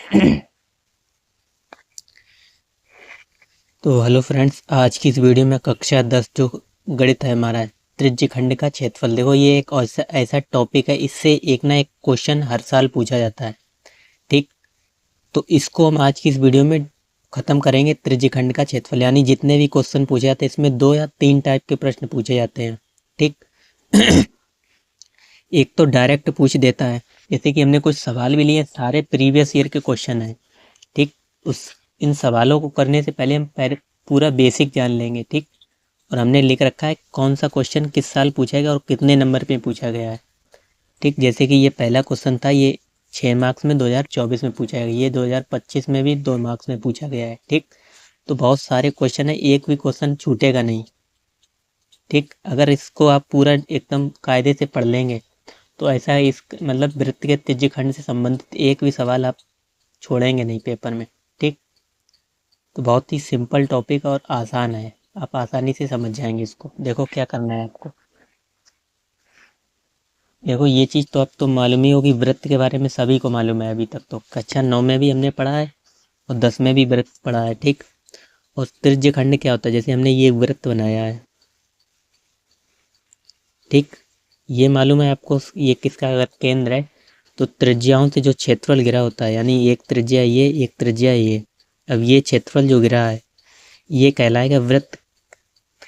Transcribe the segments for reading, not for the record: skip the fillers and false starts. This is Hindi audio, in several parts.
तो हेलो फ्रेंड्स, आज की इस वीडियो में कक्षा 10 जो गणित है हमारा त्रिज्यखंड का क्षेत्रफल। देखो ये एक ऐसा टॉपिक है, इससे एक ना एक क्वेश्चन हर साल पूछा जाता है। ठीक, तो इसको हम आज की इस वीडियो में ख़त्म करेंगे। त्रिज्यखंड का क्षेत्रफल यानी जितने भी क्वेश्चन पूछे जाते हैं इसमें 2 या 3 टाइप के प्रश्न पूछे जाते हैं। ठीक एक तो डायरेक्ट पूछ देता है, जैसे कि हमने कुछ सवाल भी लिए, सारे प्रीवियस ईयर के क्वेश्चन हैं। ठीक, उस इन सवालों को करने से पहले हम पूरा बेसिक जान लेंगे। ठीक, और हमने लिख रखा है कौन सा क्वेश्चन किस साल पूछा गया और कितने नंबर पे पूछा गया है। ठीक, जैसे कि ये पहला क्वेश्चन था, ये 6 मार्क्स में 2024 में पूछा गया, ये 2025 में भी 2 मार्क्स में पूछा गया है। ठीक, तो बहुत सारे क्वेश्चन है, एक भी क्वेश्चन छूटेगा नहीं। ठीक, अगर इसको आप पूरा एकदम कायदे से पढ़ लेंगे तो ऐसा है, इस मतलब वृत्त के त्रिज्यखंड से संबंधित एक भी सवाल आप छोड़ेंगे नहीं पेपर में। ठीक, तो बहुत ही सिंपल टॉपिक और आसान है, आप आसानी से समझ जाएंगे इसको। देखो क्या करना है आपको। देखो ये चीज़ तो अब तो मालूम ही होगी, वृत्त के बारे में सभी को मालूम है। अभी तक तो कक्षा 9 में भी हमने पढ़ा है और 10 में भी वृत्त पढ़ा है। ठीक, और त्रिज्यखंड क्या होता है, जैसे हमने ये वृत्त बनाया है। ठीक, ये मालूम है आपको ये किसका अगर केंद्र है, तो त्रिज्याओं से जो क्षेत्रफल गिरा होता है, यानी एक त्रिज्या ये, एक त्रिज्या ये, अब ये क्षेत्रफल जो गिरा है ये कहलाएगा वृत्त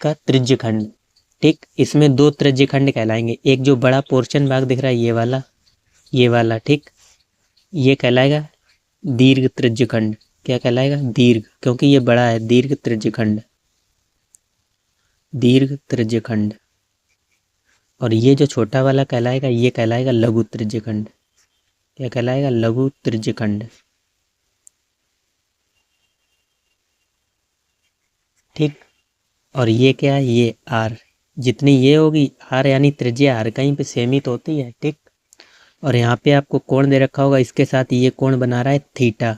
का त्रिज्यखंड। ठीक, इसमें 2 त्रिज्यखंड कहलाएंगे, एक जो बड़ा पोर्शन भाग दिख रहा है ये वाला। ठीक, ये कहलाएगा दीर्घ त्रिज्यखंड। क्या कहलाएगा? दीर्घ, क्योंकि ये बड़ा है, दीर्घ त्रिज्यखंड, दीर्घ त्रिज्यखंड। और ये जो छोटा वाला कहलाएगा ये कहलाएगा लघु त्रिज्यखंड। क्या कहलाएगा? लघु त्रिज्यखंड। ठीक, और ये क्या है? ये आर। जितनी ये होगी आर यानी त्रिज्या हर कहीं पे सीमित होती है। ठीक, और यहाँ पे आपको कोण दे रखा होगा, इसके साथ ये कोण बना रहा है थीटा।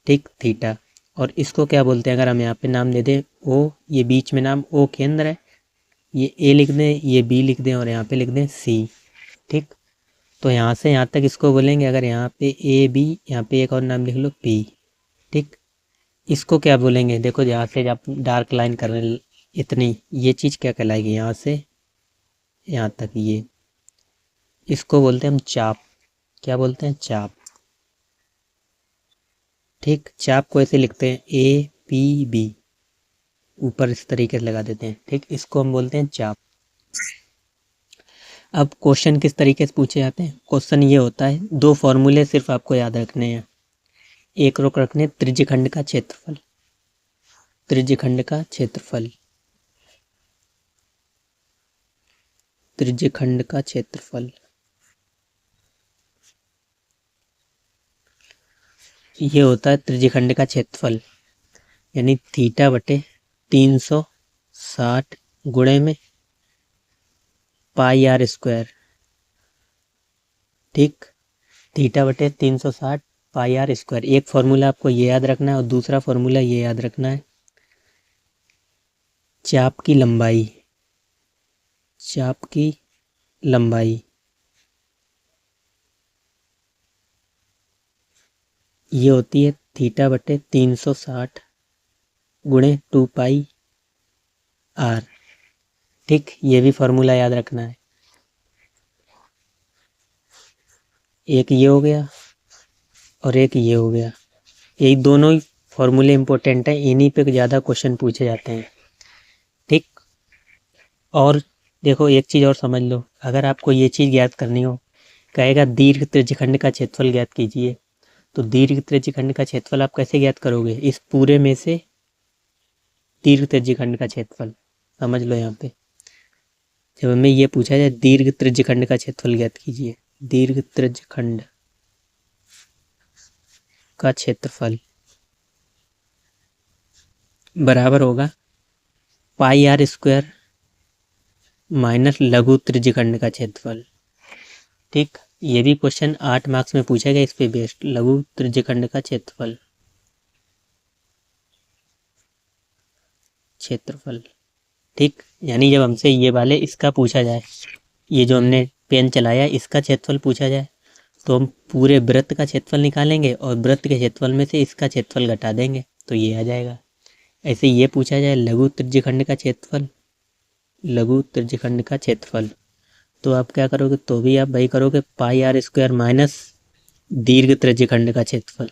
ठीक, थीटा। और इसको क्या बोलते हैं, अगर हम यहाँ पे नाम दे दें ओ, ये बीच में नाम ओ केंद्र है, ये ए लिख दें, ये बी लिख दें और यहाँ पे लिख दें सी। ठीक, तो यहाँ से यहाँ तक इसको बोलेंगे, अगर यहाँ पे ए बी, यहाँ पे एक और नाम लिख लो पी। ठीक, इसको क्या बोलेंगे? देखो यहाँ से आप डार्क लाइन कर रहे हैं इतनी, ये चीज़ क्या कहलाएगी? यहाँ से यहाँ तक ये, इसको बोलते हैं हम चाप। क्या बोलते हैं? चाप। ठीक, चाप को ऐसे लिखते हैं ए पी बी, ऊपर इस तरीके से लगा देते हैं। ठीक, इसको हम बोलते हैं चाप। अब क्वेश्चन किस तरीके से पूछे जाते हैं? क्वेश्चन ये होता है, 2 फॉर्मूले सिर्फ आपको याद रखने हैं। एक रोक रखने त्रिज्यखंड का क्षेत्रफल, त्रिज्यखंड का क्षेत्रफल, त्रिज्यखंड का क्षेत्रफल। ये होता है त्रिज्यखंड का क्षेत्रफल, यानी थीटा बटे 360 गुणे में पाई आर स्क्वायर। ठीक, थीटा बटे 360 पाई आर स्क्वायर। एक फार्मूला आपको ये याद रखना है और दूसरा फार्मूला ये याद रखना है, चाप की लंबाई, चाप की लंबाई ये होती है थीटा बटे 360 गुणे 2 पाई आर। ठीक, ये भी फार्मूला याद रखना है। एक ये हो गया और एक ये हो गया, यही दोनों ही फार्मूले इंपॉर्टेंट हैं, इन्हीं पे ज़्यादा क्वेश्चन पूछे जाते हैं। ठीक, और देखो एक चीज़ और समझ लो, अगर आपको ये चीज़ ज्ञात करनी हो, कहेगा दीर्घ त्रिज्यखंड का क्षेत्रफल ज्ञात कीजिए, तो दीर्घ त्रिज्यखंड का क्षेत्रफल आप कैसे ज्ञात करोगे? इस पूरे में से दीर्घ त्रिज्यखंड का क्षेत्रफल। समझ लो, यहाँ पे जब हमें ये पूछा जाए दीर्घ त्रिज्यखंड का क्षेत्रफल ज्ञात कीजिए, दीर्घ त्रिज्यखंड का क्षेत्रफल बराबर होगा पाई आर स्क्वायर माइनस लघु त्रिज्यखंड का क्षेत्रफल। ठीक, ये भी क्वेश्चन 8 मार्क्स में पूछा गया, इस पे बेस्ड, लघु त्रिज्यखंड का क्षेत्रफल, क्षेत्रफल। ठीक, यानी जब हमसे ये वाले इसका पूछा जाए, ये जो हमने पेन चलाया इसका क्षेत्रफल पूछा जाए, तो हम पूरे वृत्त का क्षेत्रफल निकालेंगे और वृत्त के क्षेत्रफल में से इसका क्षेत्रफल घटा देंगे तो ये आ जाएगा। ऐसे ये पूछा जाए लघु त्रिज्यखंड का क्षेत्रफल, लघु त्रिज्यखंड का क्षेत्रफल, तो आप क्या करोगे, तो भी आप वही करोगे पाई आर स्क्वायर माइनस दीर्घ त्रिज्यखंड का क्षेत्रफल,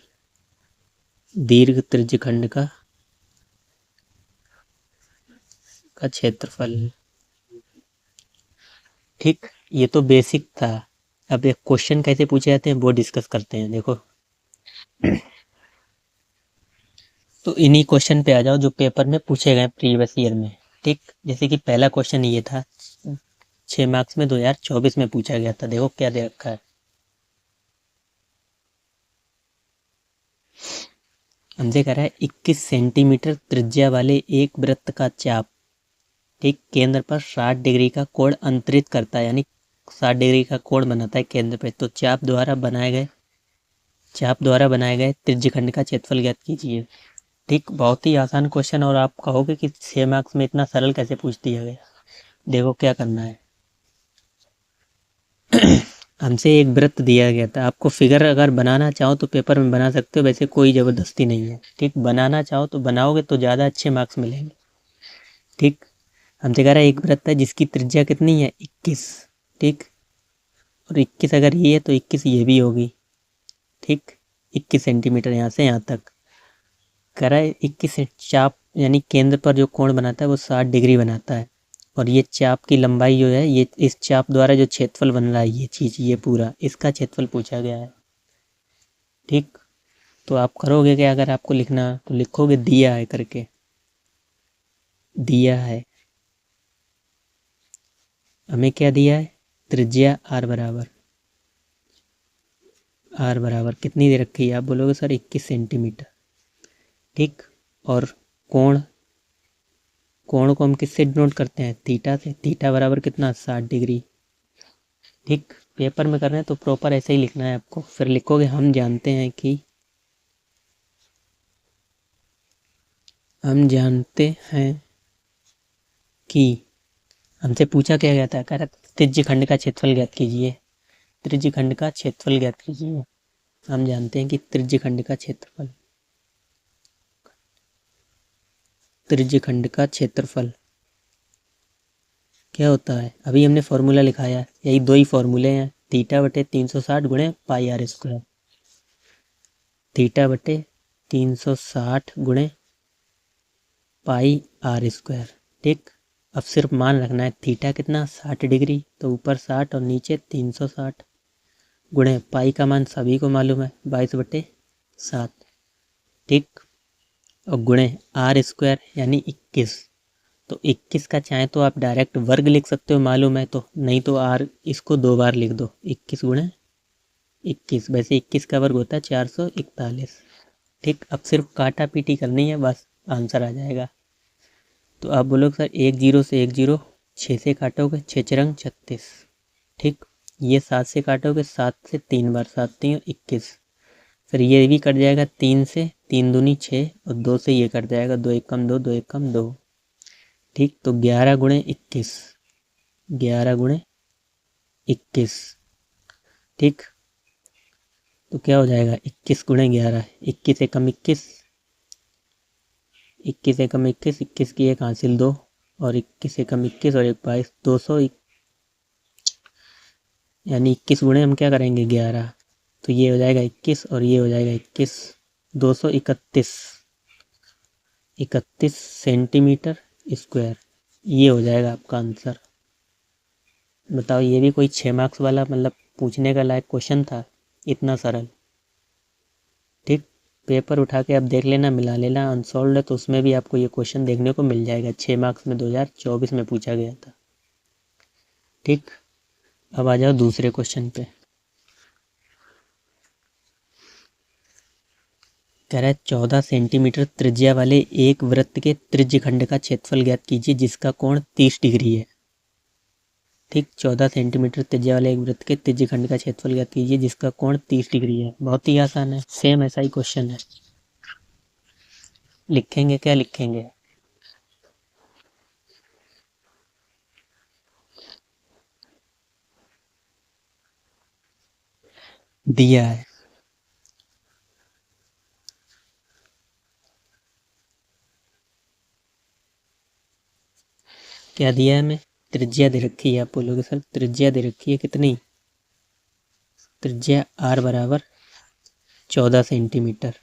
दीर्घ त्रिज्यखंड का क्षेत्रफल। ठीक, ये तो बेसिक था। अब एक क्वेश्चन कैसे पूछे जाते हैं वो डिस्कस करते हैं। देखो तो इन्हीं क्वेश्चन पे आ जाओ जो पेपर में पूछे गए प्रीवियस ईयर में। ठीक, जैसे कि पहला क्वेश्चन ये था 6 मार्क्स में 2024 में पूछा गया था। देखो क्या दे रखा है, हमसे कह रहा है 21 सेंटीमीटर त्रिज्या वाले एक वृत्त का चाप, ठीक, केंद्र पर 60 डिग्री का कोण अंतरित करता है, यानी 60 डिग्री का कोण बनाता है केंद्र पे। तो चाप द्वारा बनाए गए त्रिज्यखंड का क्षेत्रफल ज्ञात कीजिए। ठीक, बहुत ही आसान क्वेश्चन, और आप कहोगे कि 6 मार्क्स में इतना सरल कैसे पूछ दिया गया। देखो क्या करना है हमसे एक वृत्त दिया गया था, आपको फिगर अगर बनाना चाहो तो पेपर में बना सकते हो, वैसे कोई ज़बरदस्ती नहीं है। ठीक, बनाना चाहो तो बनाओगे तो ज़्यादा अच्छे मार्क्स मिलेंगे। ठीक, हमसे कह रहा है एक वृत्त है जिसकी त्रिज्या कितनी है 21। ठीक, और 21 अगर ये है तो 21 ये भी होगी। ठीक, 21 सेंटीमीटर यहाँ से यहाँ तक। कह रहा है 21 चाप यानी केंद्र पर जो कोण बनाता है वो 60 डिग्री बनाता है, और ये चाप की लंबाई जो है, ये इस चाप द्वारा जो क्षेत्रफल बन रहा है ये चीज़, ये पूरा इसका क्षेत्रफल पूछा गया है। ठीक, तो आप करोगे क्या, अगर आपको लिखना तो लिखोगे दिया है करके, दिया है, हमें क्या दिया है, त्रिज्या आर बराबर कितनी दे रखी है, आप बोलोगे सर 21 सेंटीमीटर। ठीक, और कोण कोण को हम किससे डिनोट करते हैं, थीटा से। थीटा बराबर कितना, 60 डिग्री। ठीक, पेपर में कर रहे हैं तो प्रॉपर ऐसे ही लिखना है आपको। फिर लिखोगे हम जानते हैं कि हमसे पूछा क्या गया था, कह रहा त्रिज्य खंड का क्षेत्रफल ज्ञात कीजिए, त्रिज्य खंड का क्षेत्रफल ज्ञात कीजिए। हम जानते हैं कि त्रिज्य खंड का क्षेत्रफल, त्रिज्य खंड का क्षेत्रफल क्या होता है, अभी हमने फॉर्मूला लिखाया, यही दो ही फॉर्मूले हैं, थीटा बटे 360 गुणे पाई आर स्क्वायर, थीटा बटे 360 गुणे पाई आर स्क्वायर। ठीक, अब सिर्फ मान रखना है थीटा कितना, 60 डिग्री, तो ऊपर 60 और नीचे 360 गुणे पाई का मान सभी को मालूम है 22/7। ठीक, और गुणे आर स्क्वायर यानी 21, तो 21 का चाहे तो आप डायरेक्ट वर्ग लिख सकते हो, मालूम है तो, नहीं तो आर इसको 2 बार लिख दो, 21 गुणे 21, वैसे 21 का वर्ग होता है 441। ठीक, अब सिर्फ काटा पीटी करनी है, बस आंसर आ जाएगा। तो आप बोलोगे सर 1 0 से 1 0, 6 से काटोगे 6 चरंग 36। ठीक, ये 7 से काटोगे, 7 से 3 बार, 7 3 21। फिर ये भी कट जाएगा 3 से, 3 दूनी 6, और 2 से ये कट जाएगा, 2 1 कम 2, 2 1 कम 2। ठीक, तो 11 गुणे 21, 11 गुणे 21। ठीक, तो क्या हो जाएगा 21 गुणे 11, 21 एकम 21, 21 एकम 21, 21 की एक हासिल 2, और 21 एकम 21 और एक 22, 200, यानी 21 गुणे हम क्या करेंगे 11, तो ये हो जाएगा 21 और ये हो जाएगा 21, 231 सेंटीमीटर स्क्वायर, ये हो जाएगा आपका आंसर। बताओ, ये भी कोई 6 मार्क्स वाला मतलब पूछने का लायक क्वेश्चन था, इतना सरल। ठीक, पेपर उठा के अब देख लेना, मिला लेना, अनसॉल्व है तो उसमें भी आपको ये क्वेश्चन देखने को मिल जाएगा, 6 मार्क्स में 2024 में पूछा गया था। ठीक, अब आ जाओ दूसरे क्वेश्चन पे। कह रहा है 14 सेंटीमीटर त्रिज्या वाले एक वृत्त के त्रिज्यखंड का क्षेत्रफल ज्ञात कीजिए जिसका कोण 30 डिग्री है। ठीक, 14 सेंटीमीटर त्रिज्या वाले एक वृत्त के त्रिज्यखंड का क्षेत्रफल ज्ञात कीजिए जिसका कोण 30 डिग्री है। बहुत ही आसान है, सेम ऐसा ही क्वेश्चन है। लिखेंगे क्या लिखेंगे, दिया है। क्या दिया है हमें? त्रिज्या दे रखी है। आप बोलोगे सर त्रिज्या दे रखी है कितनी? त्रिज्या r बराबर 14 सेंटीमीटर।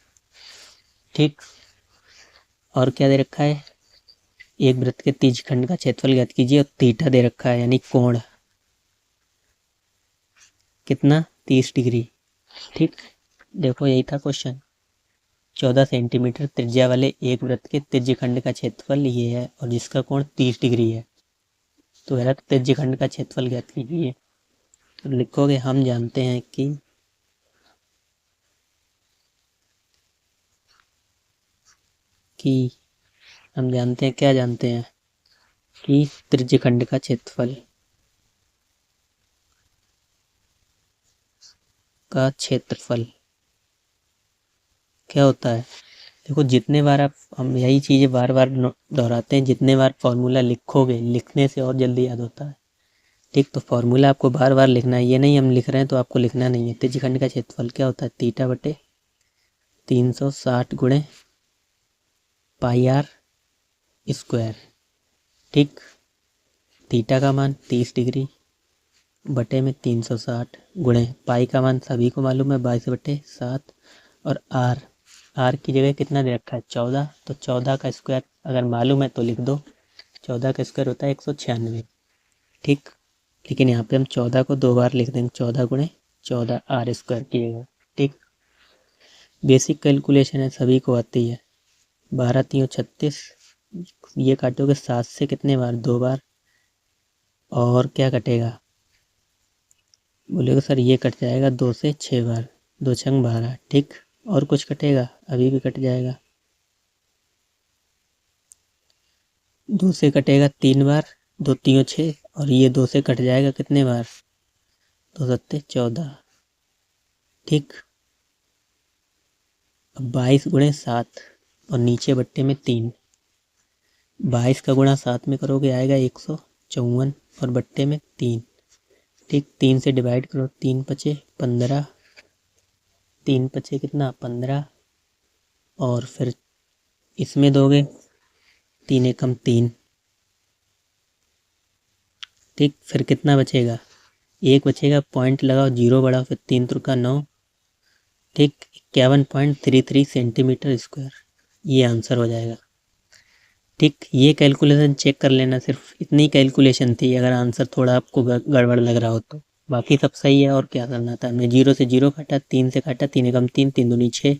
ठीक, और क्या दे रखा है? एक वृत्त के तीज खंड का क्षेत्रफल ज्ञात कीजिए और थीटा दे रखा है यानी कोण कितना? 30 डिग्री। ठीक, देखो यही था क्वेश्चन। 14 सेंटीमीटर त्रिज्या वाले एक वृत्त के त्रिज्य खंड का क्षेत्रफल ये है और जिसका कोण 30 डिग्री है। तो कह रहा त्रिज्य खंड का क्षेत्रफल ज्ञात कीजिए। तो लिखोगे हम जानते हैं कि हम जानते हैं, क्या जानते हैं कि त्रिज्य खंड का क्षेत्रफल क्या होता है? देखो जितने बार हम यही चीज़ें बार बार दोहराते हैं, जितने बार फॉर्मूला लिखोगे लिखने से और जल्दी याद होता है। ठीक, तो फॉर्मूला आपको बार बार लिखना है, ये नहीं हम लिख रहे हैं तो आपको लिखना नहीं है। त्रिज्य खंड का क्षेत्रफल क्या होता है? थीटा बटे 360 गुणे पाई आर स्क्वायर। ठीक, थीटा का मान 30 डिग्री बटे में 360 गुणे पाई का मान सभी को मालूम है 22/7 और आर की जगह कितना दे रखा है? 14। तो 14 का स्क्वायर अगर मालूम है तो लिख दो। 14 का स्क्वायर होता है 196। ठीक, लेकिन यहाँ पे हम 14 को 2 बार लिख देंगे, 14 गुणे 14 आर स्क्वायर की जगह। ठीक, बेसिक कैलकुलेशन है, सभी को आती है। 12 3 36, ये काटोगे 7 से कितने बार? 2 बार। और क्या कटेगा? बोलेगा सर ये कट जाएगा 2 से 6 बार, 2 छंग 12। ठीक, और कुछ कटेगा? अभी भी कट जाएगा। 2 से कटेगा 3 बार, 2 3 6, और ये 2 से कट जाएगा कितने बार? 2 7 14। ठीक, अब 22 गुणे 7 और नीचे बट्टे में 3। 22 का गुणा 7 में करोगे आएगा 154 और बट्टे में 3। ठीक, 3 से डिवाइड करो, 3 पचे 15, 3 पचे कितना? 15, और फिर इसमें दोगे 3 एकम 3। ठीक, फिर कितना बचेगा? 1 बचेगा, पॉइंट लगाओ, 0 बढ़ाओ, फिर 3 त्रिका 9। ठीक, 51.33 सेंटीमीटर स्क्वायर, ये आंसर हो जाएगा। ठीक, ये कैलकुलेशन चेक कर लेना, सिर्फ इतनी कैलकुलेशन थी, अगर आंसर थोड़ा आपको गड़बड़ लग रहा हो तो। बाकी सब सही है, और क्या करना था हमने? 0 से 0 काटा, 3 से काटा, 3 एकम 3, 3 दूनी 6।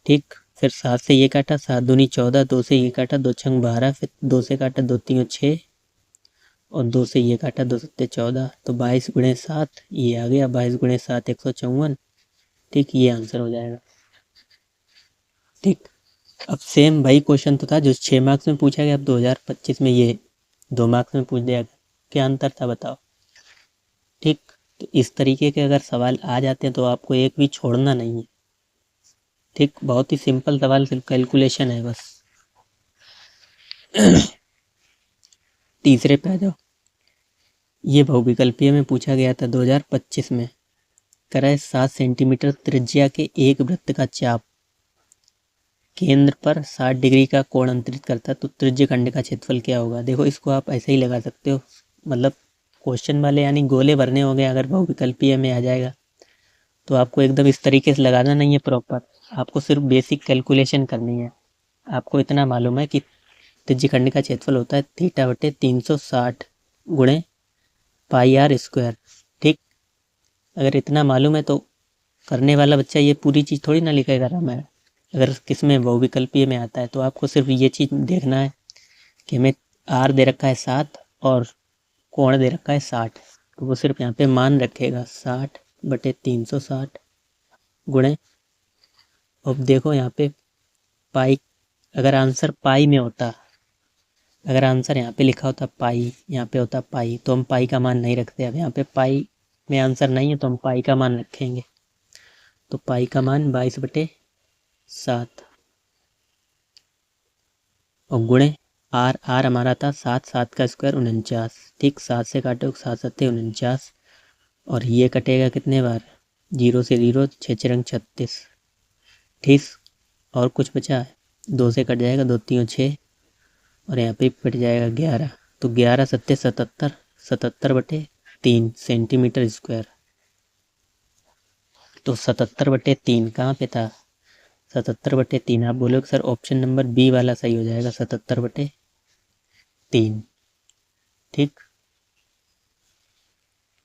ठीक, फिर 7 से ये काटा, 7 दूनी 14, 2 से ये काटा, 2 छंग 12, फिर 2 से काटा, 2 3 6, और 2 से ये काटा, 2 7 14। तो 22 गुणे 7 ये आ गया, 22 गुणे 7 154। ठीक, ये आंसर हो जाएगा। ठीक, अब सेम वही क्वेश्चन तो था जो 6 मार्क्स में पूछा गया, अब 2025 में ये 2 मार्क्स में पूछ दिया गया। क्या अंतर था बताओ? ठीक, तो इस तरीके के अगर सवाल आ जाते हैं तो आपको एक भी छोड़ना नहीं है। ठीक, बहुत ही सिंपल सवाल, सिर्फ कैलकुलेशन है बस। तीसरे पे आ जाओ। ये बहुविकल्पीय में पूछा गया था 2025 में। करा है 7 सेंटीमीटर त्रिज्या के एक वृत्त का चाप केंद्र पर 60 डिग्री का कोण अंतरित करता है, तो त्रिज्य खंड का क्षेत्रफल क्या होगा? देखो इसको आप ऐसे ही लगा सकते हो, मतलब क्वेश्चन वाले यानी गोले भरने होंगे। अगर बहुविकल्पीय में आ जाएगा तो आपको एकदम इस तरीके से लगाना नहीं है प्रॉपर, आपको सिर्फ बेसिक कैलकुलेशन करनी है। आपको इतना मालूम है कि त्रिज्य खंड का क्षेत्रफल होता है थीटा बटे 360 गुणे पाई आर स्क्वायर। ठीक, अगर इतना मालूम है तो करने वाला बच्चा ये पूरी चीज़ थोड़ी ना लिखेगा रामायण। अगर किसमें बहुविकल्पीय में आता है तो आपको सिर्फ ये चीज़ देखना है कि हमें आर दे रखा है 7 और कोण दे रखा है 60, तो वो सिर्फ यहाँ पे मान रखेगा 60 बटे 360 गुणे। अब देखो यहाँ पे पाई, अगर आंसर पाई में होता, अगर आंसर यहाँ पे लिखा होता पाई, यहाँ पे होता पाई, तो हम पाई का मान नहीं रखते। अब यहाँ पे पाई में आंसर नहीं है तो हम पाई का मान रखेंगे। तो पाई का मान 22/7 और गुणे आर, आर हमारा था 7, 7 का स्क्वायर 49। ठीक, 7 से काटो, 7 7 49, और ये कटेगा कितने बार? 0 से 0, 6 6 36। ठीक, और कुछ बचा है? 2 से कट जाएगा, 2 3 6, और यहाँ पे कट जाएगा 11। तो 11 सत्ते 77, 77/3 सेंटीमीटर स्क्वायर। तो 77/3 कहाँ पे था? 77/3। आप बोलोगे सर ऑप्शन नंबर बी वाला सही हो जाएगा, 77/3। ठीक,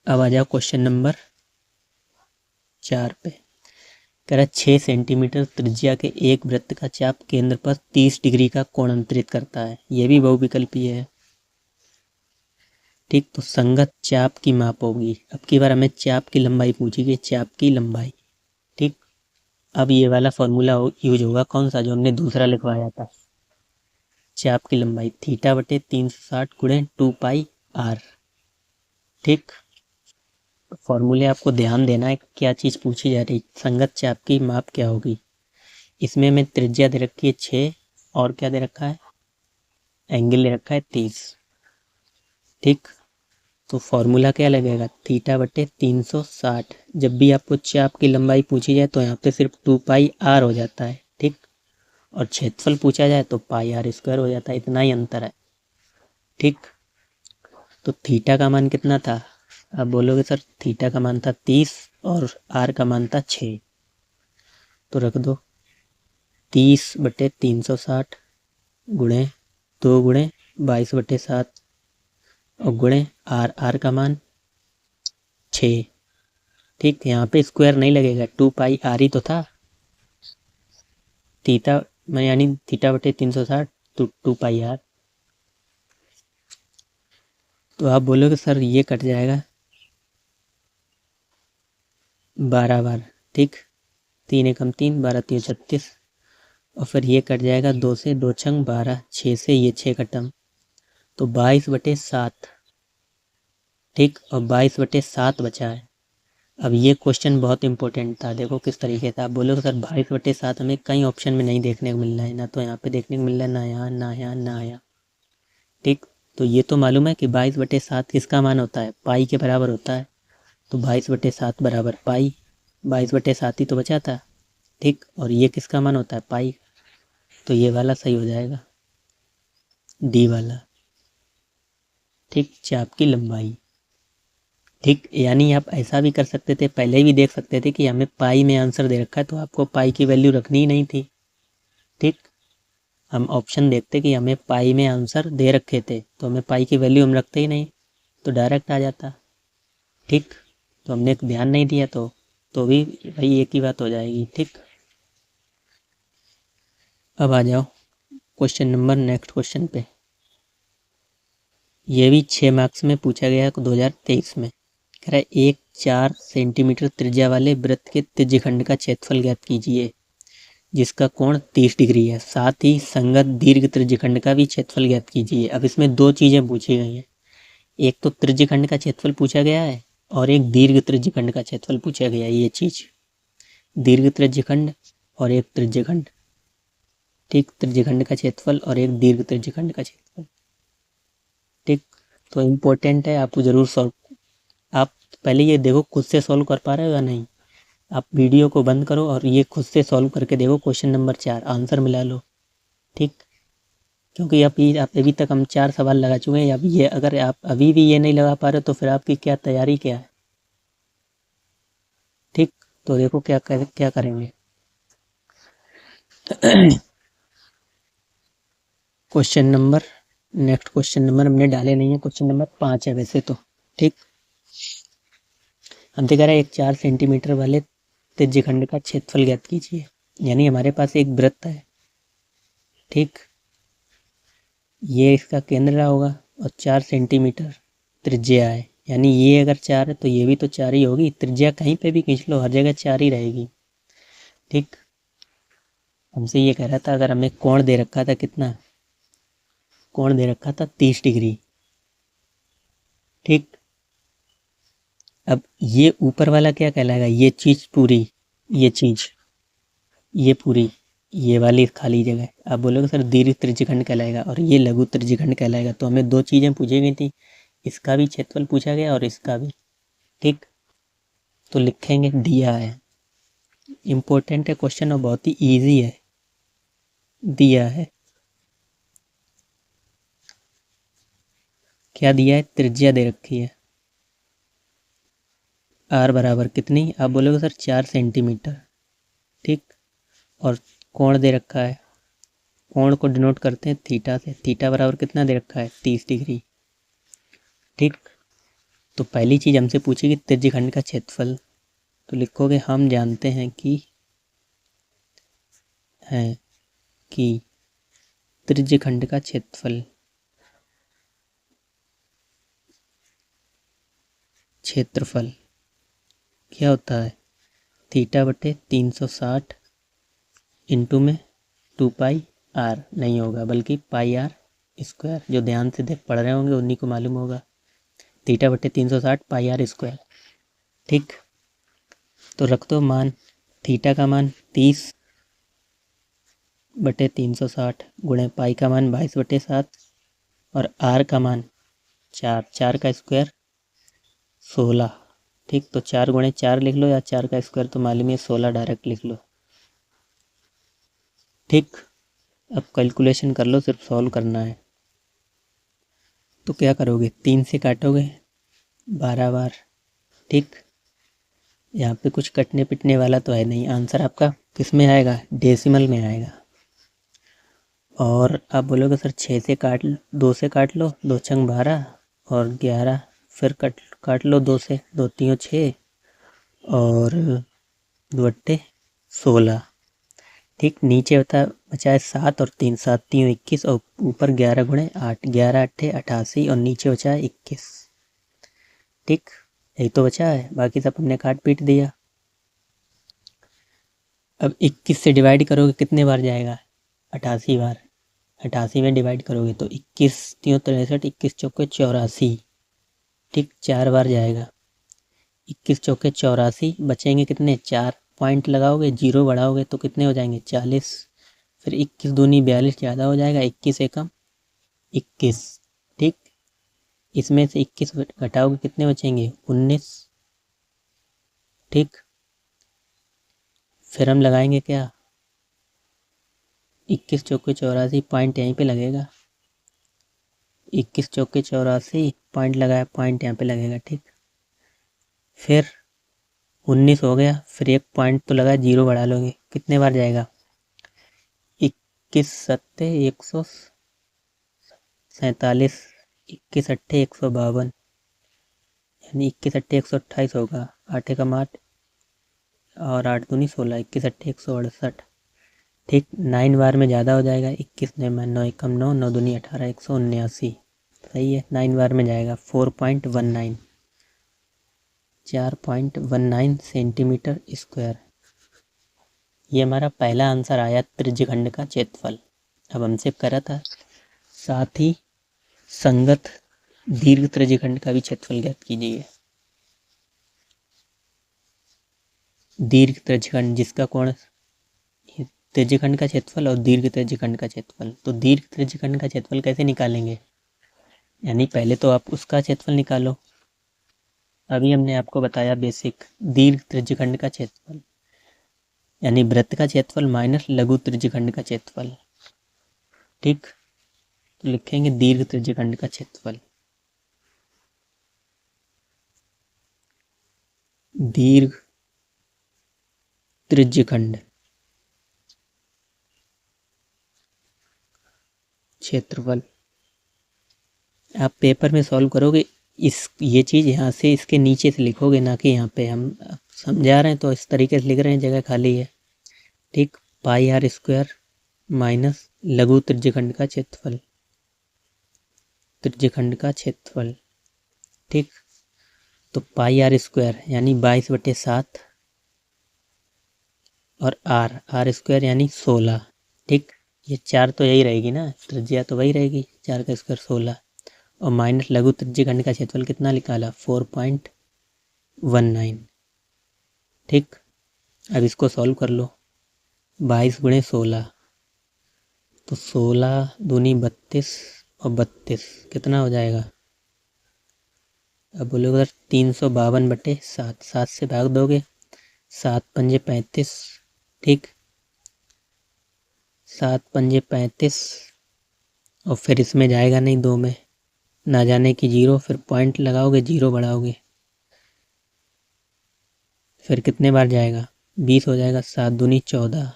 अब आ जाओ क्वेश्चन नंबर 4 पे। कह रहा 6 सेंटीमीटर त्रिज्या के एक वृत्त का चाप केंद्र पर 30 डिग्री का कोण अंतरित करता है। यह भी बहुविकल्पीय है। ठीक, तो संगत चाप की माप होगी। अब की बार हमें चाप की लंबाई पूछी गई, चाप की लंबाई। ठीक, अब ये वाला फॉर्मूला यूज होगा, कौन सा, जो हमने दूसरा लिखवाया था। चाप की लंबाई θ/360 गुणे 2πr। ठीक, फॉर्मूले आपको ध्यान देना है, क्या चीज़ पूछी जा रही, संगत चाप की माप क्या होगी। इसमें हमें त्रिज्या दे रखी है 6, और क्या दे रखा है, एंगल दे रखा है 30। ठीक, तो फॉर्मूला क्या लगेगा, θ/360। जब भी आपको चाप की लंबाई पूछी जाए तो यहाँ पे सिर्फ 2πr हो जाता है। ठीक, और क्षेत्रफल पूछा जाए तो πr² हो जाता है, इतना ही अंतर है। ठीक, तो थीटा का मान कितना था? आप बोलोगे सर थीटा का मान था 30 और आर का मान था 6। तो रख दो 30/360 गुणे 2 गुणे 22/7 और गुणे आर का मान 6। ठीक, यहाँ पे स्क्वायर नहीं लगेगा, 2πr ही तो था। थीटा में यानी θ/360 तो 2πr। तो आप बोलोगे सर ये कट जाएगा 12 बार। ठीक, 3 एकम 3, 12 3 36, और फिर ये कट जाएगा 2 से, 2 छंग 12, 6 से ये 6 खत्म, तो 22/7। ठीक, और 22/7 बचा है। अब ये क्वेश्चन बहुत इंपॉर्टेंट था, देखो किस तरीके से। आप बोलोगे सर 22/7 हमें कई ऑप्शन में नहीं देखने को मिल रहा है, ना तो यहाँ पे देखने को मिल रहा है, ना यहाँ, ना यहाँ, ना यहाँ। ठीक, तो ये तो मालूम है कि 22/7 किसका मान होता है, पाई के बराबर होता है। तो 22/7 बराबर पाई, 22/7 ही तो बचा था। ठीक, और ये किसका मान होता है, पाई। तो ये वाला सही हो जाएगा, डी वाला। ठीक, चाप की लंबाई। ठीक, यानी आप ऐसा भी कर सकते थे, पहले भी देख सकते थे कि हमें पाई में आंसर दे रखा है तो आपको पाई की वैल्यू रखनी ही नहीं थी। ठीक, हम ऑप्शन देखते कि हमें पाई में आंसर दे रखे थे तो हमें पाई की वैल्यू हम रखते ही नहीं, तो डायरेक्ट आ जाता। ठीक, तो हमने ध्यान नहीं दिया तो भी भाई एक ही बात हो जाएगी। ठीक, अब आ जाओ क्वेश्चन नंबर, नेक्स्ट क्वेश्चन पे। ये भी 6 मार्क्स में पूछा गया है 2023 में। कह रहा है एक 4 सेंटीमीटर त्रिज्या वाले वृत्त के त्रिज्यखंड का क्षेत्रफल ज्ञात कीजिए जिसका कोण 30 डिग्री है। साथ ही संगत दीर्घ त्रिज्यखंड का भी क्षेत्रफल ज्ञात कीजिए। अब इसमें दो चीज़ें पूछी गई हैं, एक तो त्रिज्यखंड का क्षेत्रफल पूछा गया है और एक दीर्घ त्रिज्यखंड का क्षेत्रफल पूछा गया है। ये चीज़, दीर्घ त्रिज्यखंड और एक त्रिज्यखंड। ठीक, त्रिज्यखंड का क्षेत्रफल और एक दीर्घ त्रिज्यखंड का क्षेत्रफल। ठीक, तो इम्पोर्टेंट है, आपको ज़रूर सॉल्व, आप पहले ये देखो खुद से सॉल्व कर पा रहे हो या नहीं। आप वीडियो को बंद करो और ये खुद से सॉल्व करके देखो, क्वेश्चन नंबर 4 आंसर मिला लो। ठीक, क्योंकि आप अभी तक हम 4 सवाल लगा चुके हैं। अब ये अगर आप अभी भी ये नहीं लगा पा रहे तो फिर आपकी क्या तैयारी क्या है। ठीक, तो देखो क्या करेंगे। Question number, next question number हमने डाले नहीं है, क्वेश्चन नंबर 5 है वैसे तो। ठीक, हमसे कह रहा है एक 4 सेंटीमीटर वाले त्रिज्यखंड का क्षेत्रफल ज्ञात कीजिए। यानी हमारे पास एक वृत्त है। ठीक, ये इसका केंद्र रहा होगा और 4 सेंटीमीटर त्रिज्या है, यानी ये अगर 4 है तो ये भी तो 4 ही होगी। त्रिज्या कहीं पे भी खींच लो, हर जगह 4 ही रहेगी। ठीक, हमसे ये कह रहा था अगर हमें कोण दे रखा था, कितना कोण दे रखा था, 30 डिग्री। ठीक, अब ये ऊपर वाला क्या कहलाएगा, ये चीज़ पूरी, ये चीज़, ये पूरी, ये वाली खाली जगह आप बोलोगे सर दीर्घ त्रिज्यखंड कहलाएगा और ये लघु त्रिज्यखंड कहलाएगा। तो हमें दो चीज़ें पूछी गई थी, इसका भी क्षेत्रफल पूछा गया और इसका भी। ठीक, तो लिखेंगे दिया है। इम्पोर्टेंट है क्वेश्चन और बहुत ही इजी है। दिया है, क्या दिया है? त्रिज्या दे रखी है। आर बराबर कितनी? आप बोलोगे सर 4 सेंटीमीटर, ठीक। और कोण दे रखा है, कोण को डिनोट करते हैं थीटा से। थीटा बराबर कितना दे रखा है? 30 डिग्री, ठीक। तो पहली चीज़ हमसे पूछेगी त्रिज्यखंड का क्षेत्रफल, तो लिखोगे हम जानते हैं कि त्रिज्यखंड का क्षेत्रफल क्या होता है? थीटा बटे 360 इंटू में 2 पाई आर नहीं होगा, बल्कि पाई आर स्क्वायर। जो ध्यान से देख पढ़ रहे होंगे उन्हीं को मालूम होगा। थीटा बटे 360 पाई आर स्क्वायर, ठीक। तो रख दो मान। थीटा का मान 30 बटे 360 गुणे पाई का मान 22 बटे 7 और आर का मान 4, 4 का स्क्वायर 16, ठीक। तो 4 गुणे 4 लिख लो या 4 का स्क्वायर तो मालूम है 16 डायरेक्ट लिख लो, ठीक। अब कैलकुलेशन कर लो, सिर्फ सॉल्व करना है। तो क्या करोगे? 3 से काटोगे 12 बार, ठीक। यहाँ पे कुछ कटने पिटने वाला तो है नहीं। आंसर आपका किस में आएगा? डेसिमल में आएगा। और आप बोलोगे सर 6 से काट 2 से काट लो, 2 छंग 12 और 11, फिर काट लो 2 से, 2 3 6 और 2 अट्ठे 16, ठीक। नीचे बचा है 7 और 3, 7 3 21 और ऊपर 11 गुणे 8, 11 अट्ठे 88 और नीचे बचा है 21, ठीक। यही तो बचा है, बाकी सब हमने काट पीट दिया। अब 21 से डिवाइड करोगे कितने बार जाएगा? 88 बार। 88 में डिवाइड करोगे तो 21 3 63, 21 चौके 84, ठीक। 4 बार जाएगा। 21 चौके 84, बचेंगे कितने? 4 पॉइंट लगाओगे, जीरो बढ़ाओगे तो कितने हो जाएंगे? 40। फिर 21 दूनी 42 ज़्यादा हो जाएगा, 21 एकम 21, ठीक। इसमें से 21 घटाओगे कितने बचेंगे? 19, ठीक। फिर हम लगाएंगे क्या? 21 चौके 84 पॉइंट यहीं पे लगेगा। 21 चौके 84 पॉइंट लगाया, पॉइंट यहाँ पे लगेगा, ठीक। फिर 19 हो गया, फिर एक पॉइंट तो लगा, जीरो बढ़ा लोगे, कितने बार जाएगा? 21 सत्ते 147, 21 अट्ठे 152, यानी 21 अट्ठे 128 होगा। 8 एकम 8 और 8 दूनी 16, 21 अट्ठे 168, ठीक। 9 बार में ज़्यादा हो जाएगा। 21 ने 9 एकम 9, 9 दूनी 18, 179, सही है। 9 बार में जाएगा। 4.19, 4.19 सेंटीमीटर स्क्वायर। ये हमारा पहला आंसर आया त्रिज्यखंड का क्षेत्रफल। अब हमसे करा था साथ ही संगत दीर्घ त्रिज्यखंड का भी क्षेत्रफल ज्ञात कीजिए। दीर्घ त्रिज्यखंड जिसका कोण, त्रिज्यखंड का क्षेत्रफल और दीर्घ त्रिज्यखंड का क्षेत्रफल। तो दीर्घ त्रिज्यखंड का क्षेत्रफल कैसे निकालेंगे? यानी पहले तो आप उसका क्षेत्रफल निकालो। अभी हमने आपको बताया बेसिक दीर्घ त्रिज्यखंड का क्षेत्रफल, यानी वृत्त का क्षेत्रफल माइनस लघु त्रिज्यखंड का क्षेत्रफल, ठीक। तो लिखेंगे दीर्घ त्रिज्यखंड का क्षेत्रफल। दीर्घ त्रिज्यखंड क्षेत्रफल आप पेपर में सॉल्व करोगे, ये चीज़ यहाँ से इसके नीचे से लिखोगे, ना कि यहाँ पे। हम समझा रहे हैं तो इस तरीके से लिख रहे हैं, जगह खाली है, ठीक। पाई आर स्क्वायर माइनस लघु त्रिज्यखंड का क्षेत्रफल, त्रिज्यखंड का क्षेत्रफल, ठीक। तो पाई आर स्क्वायर यानी 22/7 और आर स्क्वायर यानी 16, ठीक। ये 4 तो यही रहेगी ना, त्रिज्या तो वही रहेगी, 4 का स्क्वायर 16 और माइनस लघु त्रिज्यखंड का क्षेत्रफल कितना निकाला? 4.19, ठीक। अब इसको सॉल्व कर लो। 22 गुणे 16 तो 16 दूनी 32 और 32 कितना हो जाएगा? अब बोलोगे 352/7, 7 से भाग दोगे, 7 पंजे 35, ठीक, 7 पंजे 35, और फिर इसमें जाएगा नहीं 2 में, ना जाने की 0, फिर पॉइंट लगाओगे 0 बढ़ाओगे, फिर कितने बार जाएगा, 20 हो जाएगा, 7 दूनी 14,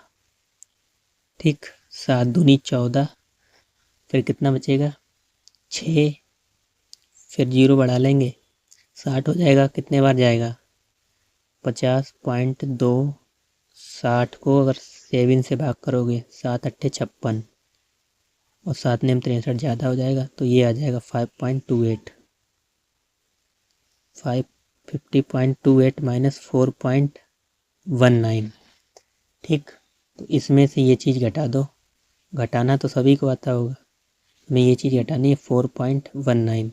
ठीक, 7 दूनी 14, फिर कितना बचेगा 6, फिर 0 बढ़ा लेंगे, 60 हो जाएगा, कितने बार जाएगा 50.2, 60 को अगर 7 से भाग करोगे, 7 अट्ठे 56 और 7 नेम 63 ज़्यादा हो जाएगा, तो ये आ जाएगा 5.28, 50.28 माइनस 4.19, ठीक। तो इसमें से ये चीज़ घटा दो, घटाना तो सभी को आता होगा, हमें ये चीज़ घटानी है 4.19,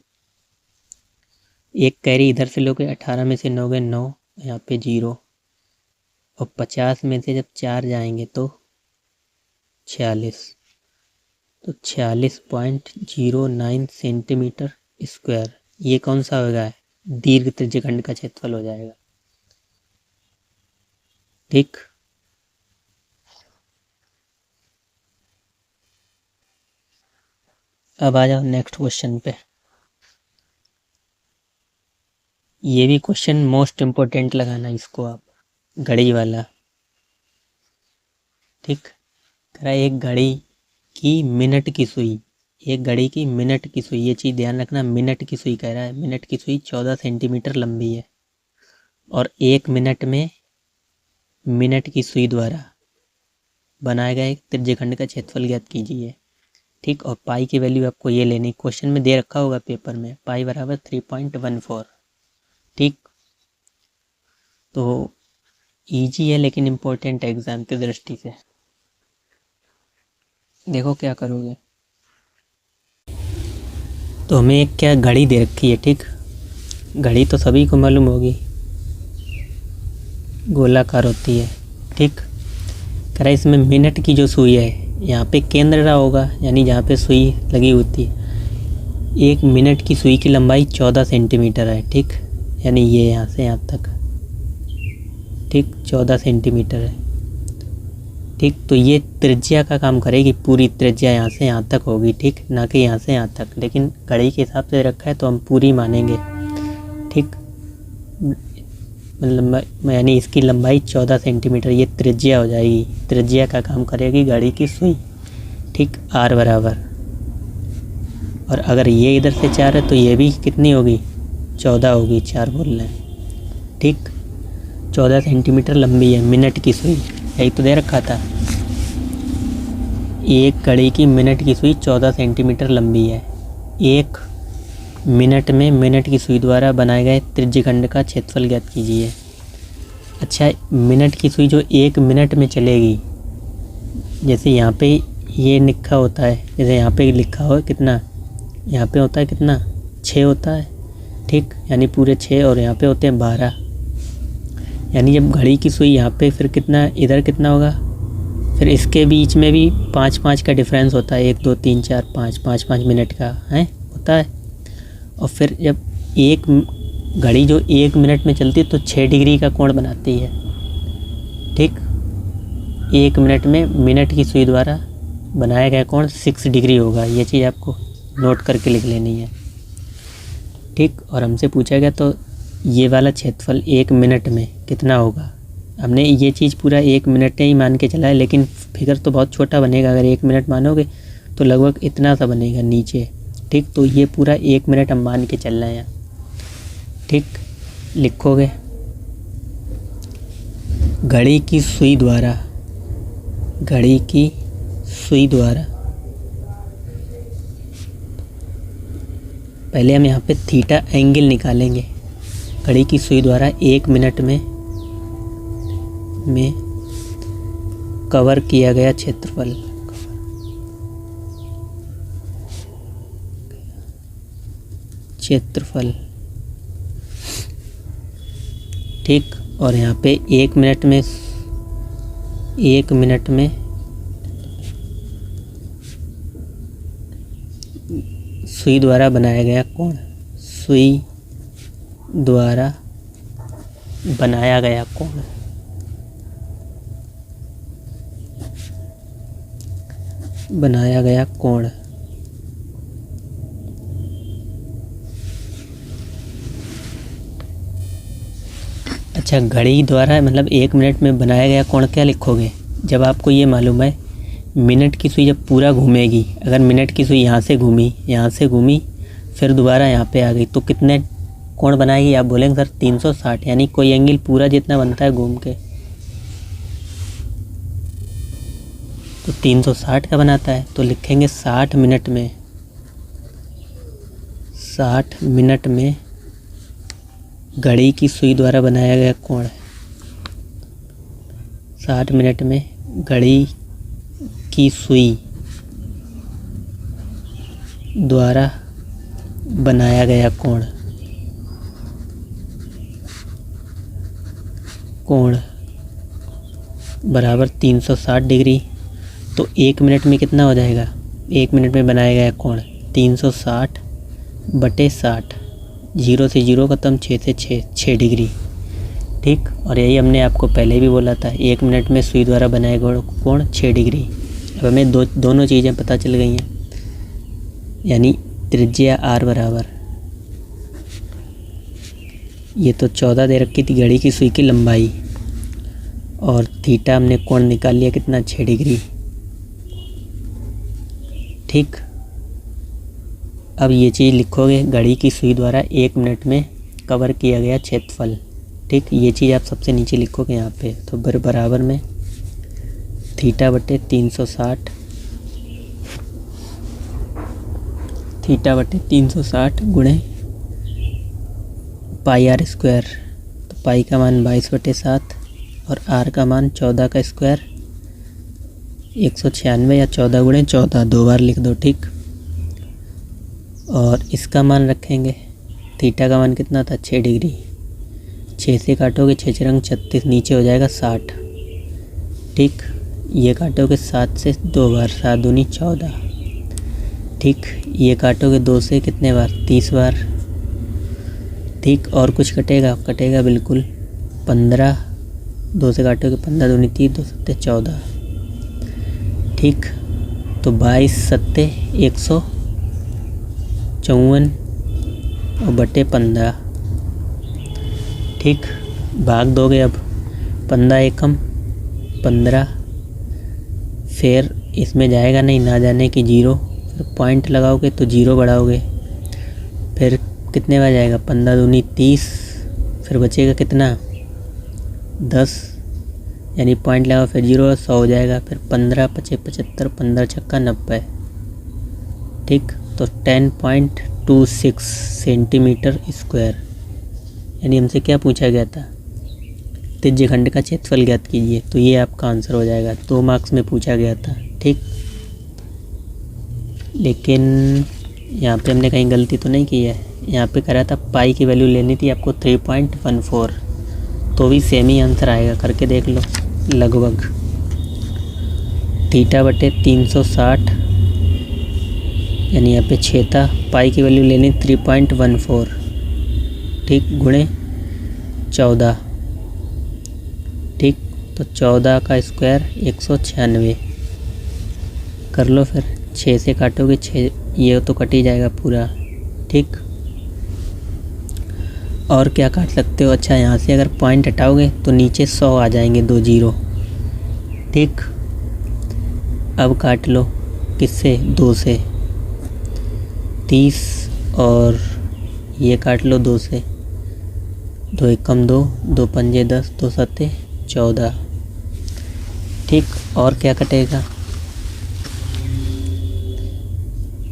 एक कैरी इधर से लोगे, 18 में से 9 गए 9, यहाँ पे 0, और 50 में से जब 4 जाएंगे तो 46, तो 46.09 सेंटीमीटर स्क्वायर, ये कौन सा होगा, दीर्घ त्रिज्यखंड का क्षेत्रफल हो जाएगा, ठीक। अब आ जाओ नेक्स्ट क्वेश्चन पे। ये भी क्वेश्चन मोस्ट इम्पोर्टेंट लगाना इसको आप, घड़ी वाला, ठीक। कह रहा है एक घड़ी की मिनट की सुई, एक घड़ी की मिनट की सुई, ये चीज़ ध्यान रखना, मिनट की सुई कह रहा है, मिनट की सुई 14 सेंटीमीटर लंबी है, और 1 मिनट में मिनट की सुई द्वारा बनाए गए त्रिज्यखंड का क्षेत्रफल ज्ञात कीजिए, ठीक। और पाई की वैल्यू आपको ये लेनी, क्वेश्चन में दे रखा होगा पेपर में, पाई बराबर 3.14, ठीक। तो इजी है लेकिन इम्पोर्टेंट है एग्जाम की दृष्टि से। देखो क्या करोगे, तो हमें एक क्या घड़ी दे रखी है, ठीक, घड़ी तो सभी को मालूम होगी, गोलाकार होती है, ठीक। कह रहा है इसमें मिनट की जो सुई है, यहाँ पे केंद्र रहा होगा, यानी जहाँ पे सुई लगी होती है, 1 मिनट की सुई की लंबाई 14 सेंटीमीटर है, ठीक, यानी ये यहाँ से यहाँ तक, ठीक, 14 सेंटीमीटर है, ठीक। तो ये त्रिज्या का काम करेगी, पूरी त्रिज्या यहाँ से यहाँ तक होगी, ठीक, ना कि यहाँ से यहाँ तक, लेकिन घड़ी के हिसाब से रखा है तो हम पूरी मानेंगे, ठीक। मतलब यानी इसकी लंबाई 14 सेंटीमीटर, ये त्रिज्या हो जाएगी, त्रिज्या का काम करेगी घड़ी की सुई, ठीक, r बराबर, और अगर ये इधर से 4 है तो ये भी कितनी होगी 14 होगी, 4 बोल रहे हैं, ठीक। 14 सेंटीमीटर लंबी है मिनट की सुई, यही तो दे रखा था, एक घड़ी की मिनट की सुई 14 सेंटीमीटर लंबी है, 1 मिनट में मिनट की सुई द्वारा बनाए गए त्रिज्यखंड का क्षेत्रफल ज्ञात कीजिए। अच्छा, मिनट की सुई जो 1 मिनट में चलेगी, जैसे यहाँ पे ये लिखा होता है, जैसे यहाँ पे लिखा हो कितना, यहाँ पे होता है कितना 6 होता है, ठीक, यानी पूरे 6, और यहाँ पे होते हैं 12, यानी जब घड़ी की सुई यहाँ पे, फिर कितना इधर कितना होगा, फिर इसके बीच में भी 5-5 का डिफरेंस होता है, 1 2 3 4 5, 5-5 मिनट का है होता है, और फिर जब एक घड़ी जो 1 मिनट में चलती है तो 6 डिग्री का कोण बनाती है, ठीक। 1 मिनट में मिनट की सुई द्वारा बनाया गया कोण 6 डिग्री होगा, ये चीज़ आपको नोट करके लिख लेनी है, ठीक। और हमसे पूछा गया तो ये वाला क्षेत्रफल 1 मिनट में कितना होगा, हमने ये चीज़ पूरा 1 मिनट ही मान के चला है, लेकिन फिगर तो बहुत छोटा बनेगा, अगर 1 मिनट मानोगे तो लगभग इतना सा बनेगा नीचे, ठीक। तो ये पूरा 1 मिनट हम मान के चल रहे हैं, ठीक। लिखोगे घड़ी की सुई द्वारा, घड़ी की सुई द्वारा, पहले हम यहाँ पे थीटा एंगल निकालेंगे, घड़ी की सुई द्वारा 1 मिनट में कवर किया गया क्षेत्रफल, ठीक। और यहाँ पे 1 मिनट में सुई द्वारा बनाया गया कोण, सुई द्वारा बनाया गया कोण, बनाया गया कोण। अच्छा, घड़ी द्वारा मतलब 1 मिनट में बनाया गया कोण क्या लिखोगे? जब आपको ये मालूम है मिनट की सुई जब पूरा घूमेगी, अगर मिनट की सुई यहाँ से घूमी फिर दोबारा यहाँ पे आ गई तो कितने कोण बनाएगी? आप बोलेंगे सर 360, यानी कोई एंगल पूरा जितना बनता है घूम के तो 360 का बनाता है। तो लिखेंगे 60 मिनट में, 60 मिनट में घड़ी की सुई द्वारा बनाया गया कोण है। 60 मिनट में घड़ी की सुई द्वारा बनाया गया कोण, कोण बराबर 360 डिग्री। तो 1 मिनट में कितना हो जाएगा? 1 मिनट में बनाया गया कोण 360 बटे 60, 0 से 0 खत्म, 6 से 6 डिग्री। ठीक, और यही हमने आपको पहले भी बोला था, 1 मिनट में सुई द्वारा बनाया गया कोण 6 डिग्री। अब हमें दोनों चीज़ें पता चल गई हैं, यानी त्रिज्या r बराबर, ये तो 14 दे रखी थी घड़ी की सुई की लंबाई, और थीटा हमने कोण निकाल लिया कितना? 6 डिग्री। ठीक, अब ये चीज़ लिखोगे घड़ी की सुई द्वारा 1 मिनट में कवर किया गया क्षेत्रफल। ठीक, ये चीज़ आप सबसे नीचे लिखोगे यहाँ पे, तो बराबर में थीटा बटे 360, थीटा बटे 360 गुणे पाई r स्क्वायर। तो पाई का मान 22/7 और r का मान 14 का स्क्वायर, 196 या 14 गुणे 14, 2 बार लिख दो। ठीक, और इसका मान रखेंगे, थीटा का मान कितना था? 6 डिग्री। 6 से काटोगे 6 रंग 36, नीचे हो जाएगा 60। ठीक, ये काटोगे 7 से 2 बार, 7 दूनी 14। ठीक, ये काटोगे 2 से कितने बार? 30 बार। ठीक, और कुछ कटेगा बिल्कुल 15, 2 से काटोगे 15 दूनी 30, 2 सत्ते 14। ठीक, तो 22 सत्ते 154 और बटे 15। ठीक, भाग दोगे अब, 15 एकम 15, फिर इसमें जाएगा नहीं, ना जाने की 0, फिर पॉइंट लगाओगे तो 0 बढ़ाओगे, फिर कितने बार जाएगा? 15 दूनी 30, फिर बचेगा कितना? 10, यानी पॉइंट लगाओ फिर 0, 100 हो जाएगा, फिर 15 पचे 75, 15 छक्का 90। ठीक, तो 10.26 सेंटीमीटर स्क्वायर, यानी हमसे क्या पूछा गया था? त्रिज्यखंड का क्षेत्रफल ज्ञात कीजिए, तो ये आपका आंसर हो जाएगा। 2 मार्क्स में पूछा गया था। ठीक, लेकिन यहाँ पे हमने कहीं गलती तो नहीं की है, यहाँ पे करा था पाई की वैल्यू लेनी थी आपको 3.14, तो भी सेम ही आंसर आएगा, करके देख लो लगभग। थीटा बटे 360, यानी यहाँ पे 6 था, पाई की वैल्यू लेनी 3.14। ठीक, गुणे 14। ठीक, तो 14 का स्क्वायर 196 कर लो, फिर 6 से काटोगे 6, ये तो कट ही जाएगा पूरा। ठीक, और क्या काट सकते हो? अच्छा, यहाँ से अगर पॉइंट हटाओगे तो नीचे 100 आ जाएंगे, 2 0। ठीक, अब काट लो किससे? 2 से 30, और ये काट लो 2 से, 2 एकम 2, 2 पंजे 10, 2 सत्ते 14। ठीक, और क्या कटेगा?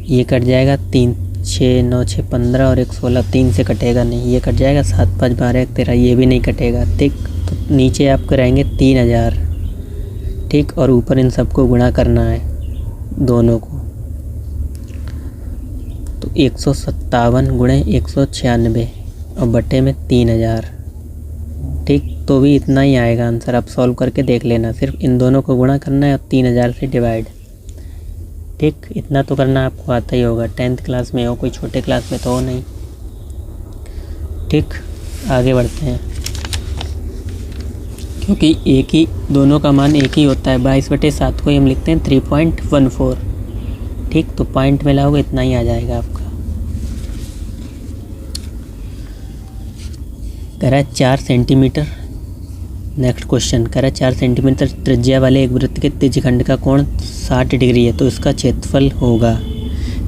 ये कट जाएगा 3, 6 9 6 15 और 1 16, 3 से कटेगा नहीं, ये कट जाएगा 7 5 12 1 13, ये भी नहीं कटेगा। ठीक, तो नीचे आपको रहेंगे 3000। ठीक, और ऊपर इन सबको गुणा करना है दोनों को, तो 157 गुणे 196 और बटे में 3000। ठीक, तो भी इतना ही आएगा आंसर। आप सॉल्व करके देख लेना, सिर्फ इन दोनों को गुणा करना है और 3000 से डिवाइड। ठीक, इतना तो करना आपको आता ही होगा, 10th क्लास में हो, कोई छोटे क्लास में तो हो नहीं। ठीक, आगे बढ़ते हैं, क्योंकि एक ही दोनों का मान एक ही होता है। 22/7 को हम लिखते हैं 3.14। ठीक, तो पॉइंट में लाओगे इतना ही आ जाएगा आपका। कह रहा है 4 सेंटीमीटर। नेक्स्ट क्वेश्चन कह रहा है 4 सेंटीमीटर त्रिज्या वाले एक वृत्त के त्रिज्यखंड का कोण 60 डिग्री है, तो इसका क्षेत्रफल होगा।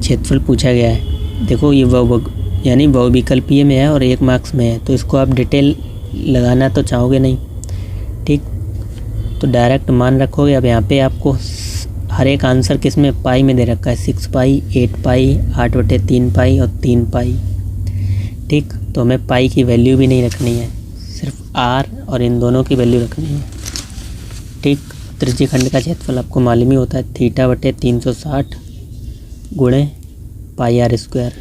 क्षेत्रफल पूछा गया है। देखो ये यानी बहुविकल्पीय में है और 1 मार्क्स में है, तो इसको आप डिटेल लगाना तो चाहोगे नहीं। ठीक, तो डायरेक्ट मान रखोगे। अब यहाँ पे आपको हर एक आंसर किस में पाई में दे रखा है, 6 पाई, 8 पाई, 8/3 पाई और 3 पाई। ठीक, तो हमें पाई की वैल्यू भी नहीं रखनी है, सिर्फ आर और इन दोनों की वैल्यू रखनी है। ठीक, त्रिज्यखंड का क्षेत्रफल आपको मालूम ही होता है, θ/360 गुणे पाई r स्क्वायर।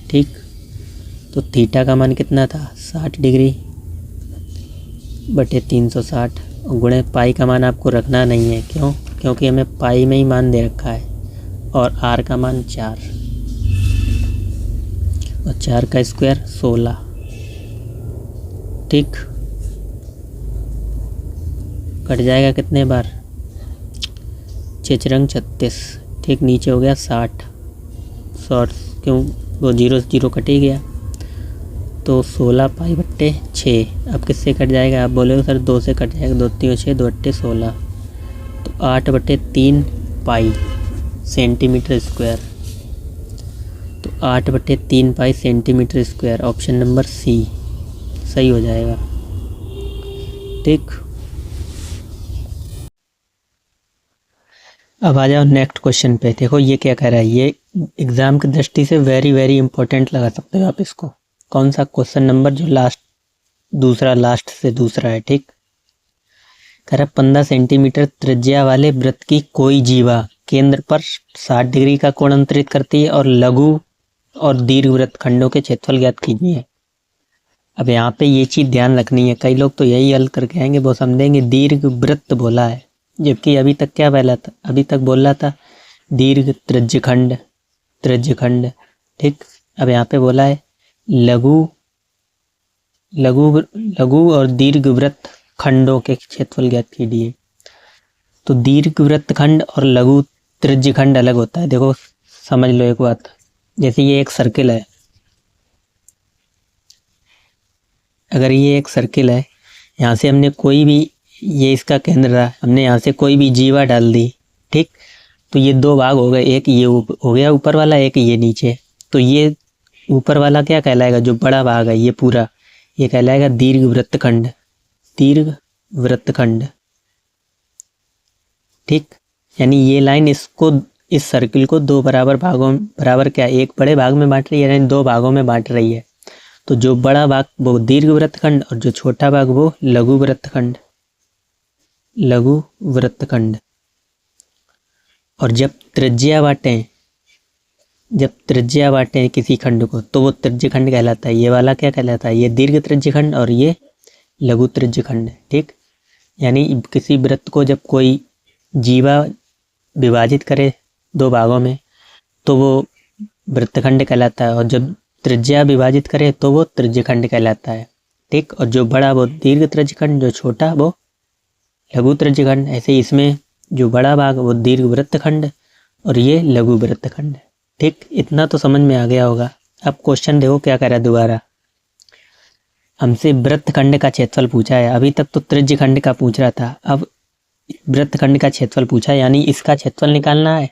ठीक, तो थीटा का मान कितना था, 60 डिग्री बटे 360 और गुणे पाई का मान आपको रखना नहीं है। क्यों? क्योंकि हमें पाई में ही मान दे रखा है और आर का मान 4 और 4 का स्क्वायर 16। ठीक, कट जाएगा कितने बार, 6 36। ठीक, नीचे हो गया 60 शॉर्ट, क्यों वो 0 से 0 कट ही गया, तो 16 पाई/6। अब किससे कट जाएगा, आप बोलोगे सर 2 से कट जाएगा, 2 3 6, 2 8 16, तो 8/3 पाई सेंटीमीटर स्क्वायर। तो 8/3 pi centimetre square, option number c सही हो जाएगा। ठीक, अब आ जाओ नेक्स्ट क्वेश्चन पे। देखो ये क्या कह रहा है, ये एग्जाम की दृष्टि से वेरी वेरी इंपॉर्टेंट लगा सकते हो आप इसको। कौन सा क्वेश्चन नंबर, जो लास्ट से दूसरा है। ठीक, कह रहा 15 सेंटीमीटर त्रिज्या वाले वृत्त की कोई जीवा केंद्र पर 60 डिग्री का कोण अंतरित करती है और लघु और दीर्घ वृत्त खंडों के क्षेत्रफल ज्ञात कीजिए। अब यहाँ पे ये चीज़ ध्यान रखनी है, कई लोग तो यही हल करके आएंगे, वो समझेंगे दीर्घ वृत्त बोला है, जबकि अभी तक क्या बोला था, अभी तक बोला था दीर्घ त्रिज्यखंड। ठीक, अब यहाँ पे बोला है लघु और दीर्घ वृत्त खंडों के क्षेत्रफल ज्ञात कीजिए। तो दीर्घ वृत्त खंड और लघु त्रिज्यखंड अलग होता है। देखो समझ लो एक बात, जैसे ये एक सर्किल है, अगर ये एक सर्किल है, यहाँ से हमने कोई भी, ये इसका केंद्र रहा, हमने यहाँ से कोई भी जीवा डाल दी। ठीक, तो ये 2 भाग हो गए, एक ये हो गया ऊपर वाला, एक ये नीचे। तो ये ऊपर वाला क्या कहलाएगा, जो बड़ा भाग है ये पूरा, ये कहलाएगा दीर्घ वृत्तखंड। ठीक, यानी ये लाइन इस सर्किल को 2 बराबर क्या, एक बड़े भाग में बांट रही है, यानी 2 भागों में बांट रही है। तो जो बड़ा भाग वो दीर्घ वृत्तखंड और जो छोटा भाग वो लघु वृत्तखंड। और जब त्रिज्या बांटें किसी खंड को, तो वो त्रिज्यखंड कहलाता है। ये वाला क्या कहलाता है, ये दीर्घ त्रिज्यखंड और ये लघु त्रिज्यखंड। ठीक, यानी किसी वृत्त को जब कोई जीवा विभाजित करे 2 भागों में, तो वो वृत्तखंड कहलाता है, और जब त्रिज्या विभाजित करे तो वो त्रिज्यखंड कहलाता है। ठीक, और जो बड़ा वो दीर्घ त्रिज्यखंड, जो छोटा वो लघु त्रिज्यखंड। ऐसे इसमें जो बड़ा भाग वो दीर्घ वृत्तखंड और ये लघु वृत्तखंड। ठीक, इतना तो समझ में आ गया होगा। अब क्वेश्चन देखो क्या कह रहा है दोबारा, हमसे वृत्तखंड का क्षेत्रफल पूछा है। अभी तक तो त्रिज्यखंड का पूछ रहा था, अब वृत्तखंड का क्षेत्रफल पूछा है, यानी इसका क्षेत्रफल निकालना है,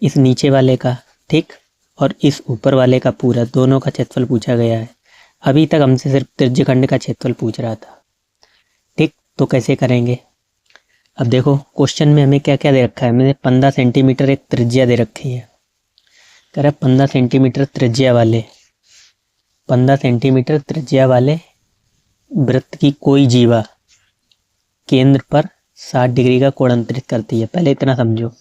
इस नीचे वाले का। ठीक, और इस ऊपर वाले का पूरा, दोनों का क्षेत्रफल पूछा गया है। अभी तक हमसे सिर्फ त्रिज्यखंड का क्षेत्रफल पूछ रहा था। ठीक, तो कैसे करेंगे, अब देखो क्वेश्चन में हमें क्या क्या दे रखा है। हमें 15 सेंटीमीटर एक त्रिज्या दे रखी है। कह रहा 15 सेंटीमीटर त्रिज्या वाले वृत्त की कोई जीवा केंद्र पर 60 डिग्री का कोण अंतरित करती है। पहले इतना समझो,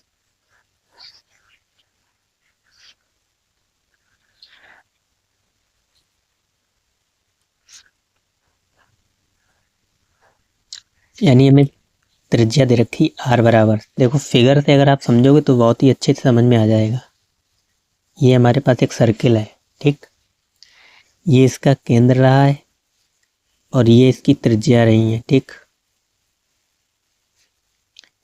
यानी हमें त्रिज्या दे रखी आर बराबर। देखो फिगर से अगर आप समझोगे तो बहुत ही अच्छे से समझ में आ जाएगा। ये हमारे पास एक सर्किल है। ठीक, ये इसका केंद्र रहा है और ये इसकी त्रिज्या रही है। ठीक,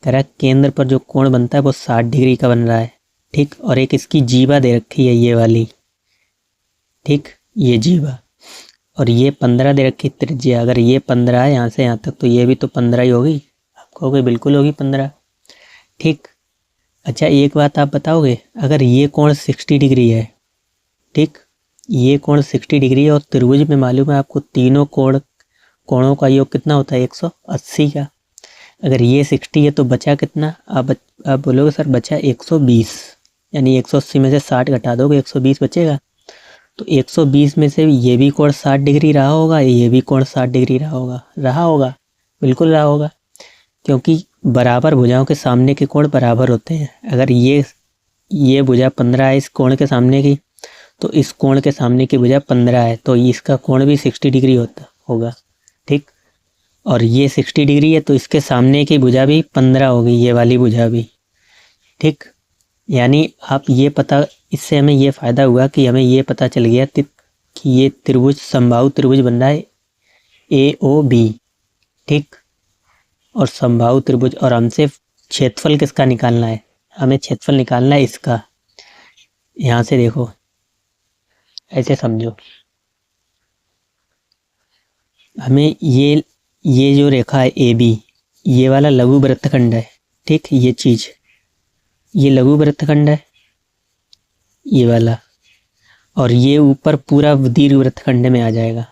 कह रहा है केंद्र पर जो कोण बनता है वो 60 डिग्री का बन रहा है। ठीक, और एक इसकी जीवा दे रखी है ये वाली। ठीक, ये जीवा, और ये 15 दे रखी त्रिज्या। अगर ये 15 है यहाँ से यहाँ तक, तो ये भी तो 15 ही होगी। आप कहोगे बिल्कुल होगी 15। ठीक, अच्छा एक बात आप बताओगे, अगर ये कोण 60 डिग्री है, ठीक, ये कोण 60 डिग्री है और त्रिभुज में मालूम है आपको तीनों कोणों का योग कितना होता है, 180 का। अगर ये 60 है तो बचा कितना, आप बोलोगे सर बचा 120, यानी 180 में से 60 घटा दोगे 120 बचेगा। तो 120 में से ये भी कोण 60 डिग्री रहा होगा, ये भी कोण 60 डिग्री रहा होगा, बिल्कुल रहा होगा, क्योंकि बराबर भुजाओं के सामने के कोण बराबर होते हैं। अगर ये भुजा 15 है इस कोण के सामने की, तो इस कोण के सामने की भुजा 15 है, तो इसका कोण भी 60 डिग्री होगा। ठीक, और ये 60 डिग्री है तो इसके सामने की भुजा भी 15 होगी, ये वाली भुजा भी। ठीक, यानी आप ये पता, इससे हमें ये फ़ायदा हुआ कि हमें ये पता चल गया कि ये त्रिभुज समबाहु त्रिभुज बन रहा है AOB। ठीक, और समबाहु त्रिभुज, और हमसे क्षेत्रफल किसका निकालना है, हमें क्षेत्रफल निकालना है इसका। यहाँ से देखो, ऐसे समझो, हमें ये जो रेखा है AB, ये वाला लघु वृत्तखंड है। ठीक, ये चीज़, ये लघु वृत्तखंड है ये वाला, और ये ऊपर पूरा दीर्घ वृत्तखंड में आ जाएगा।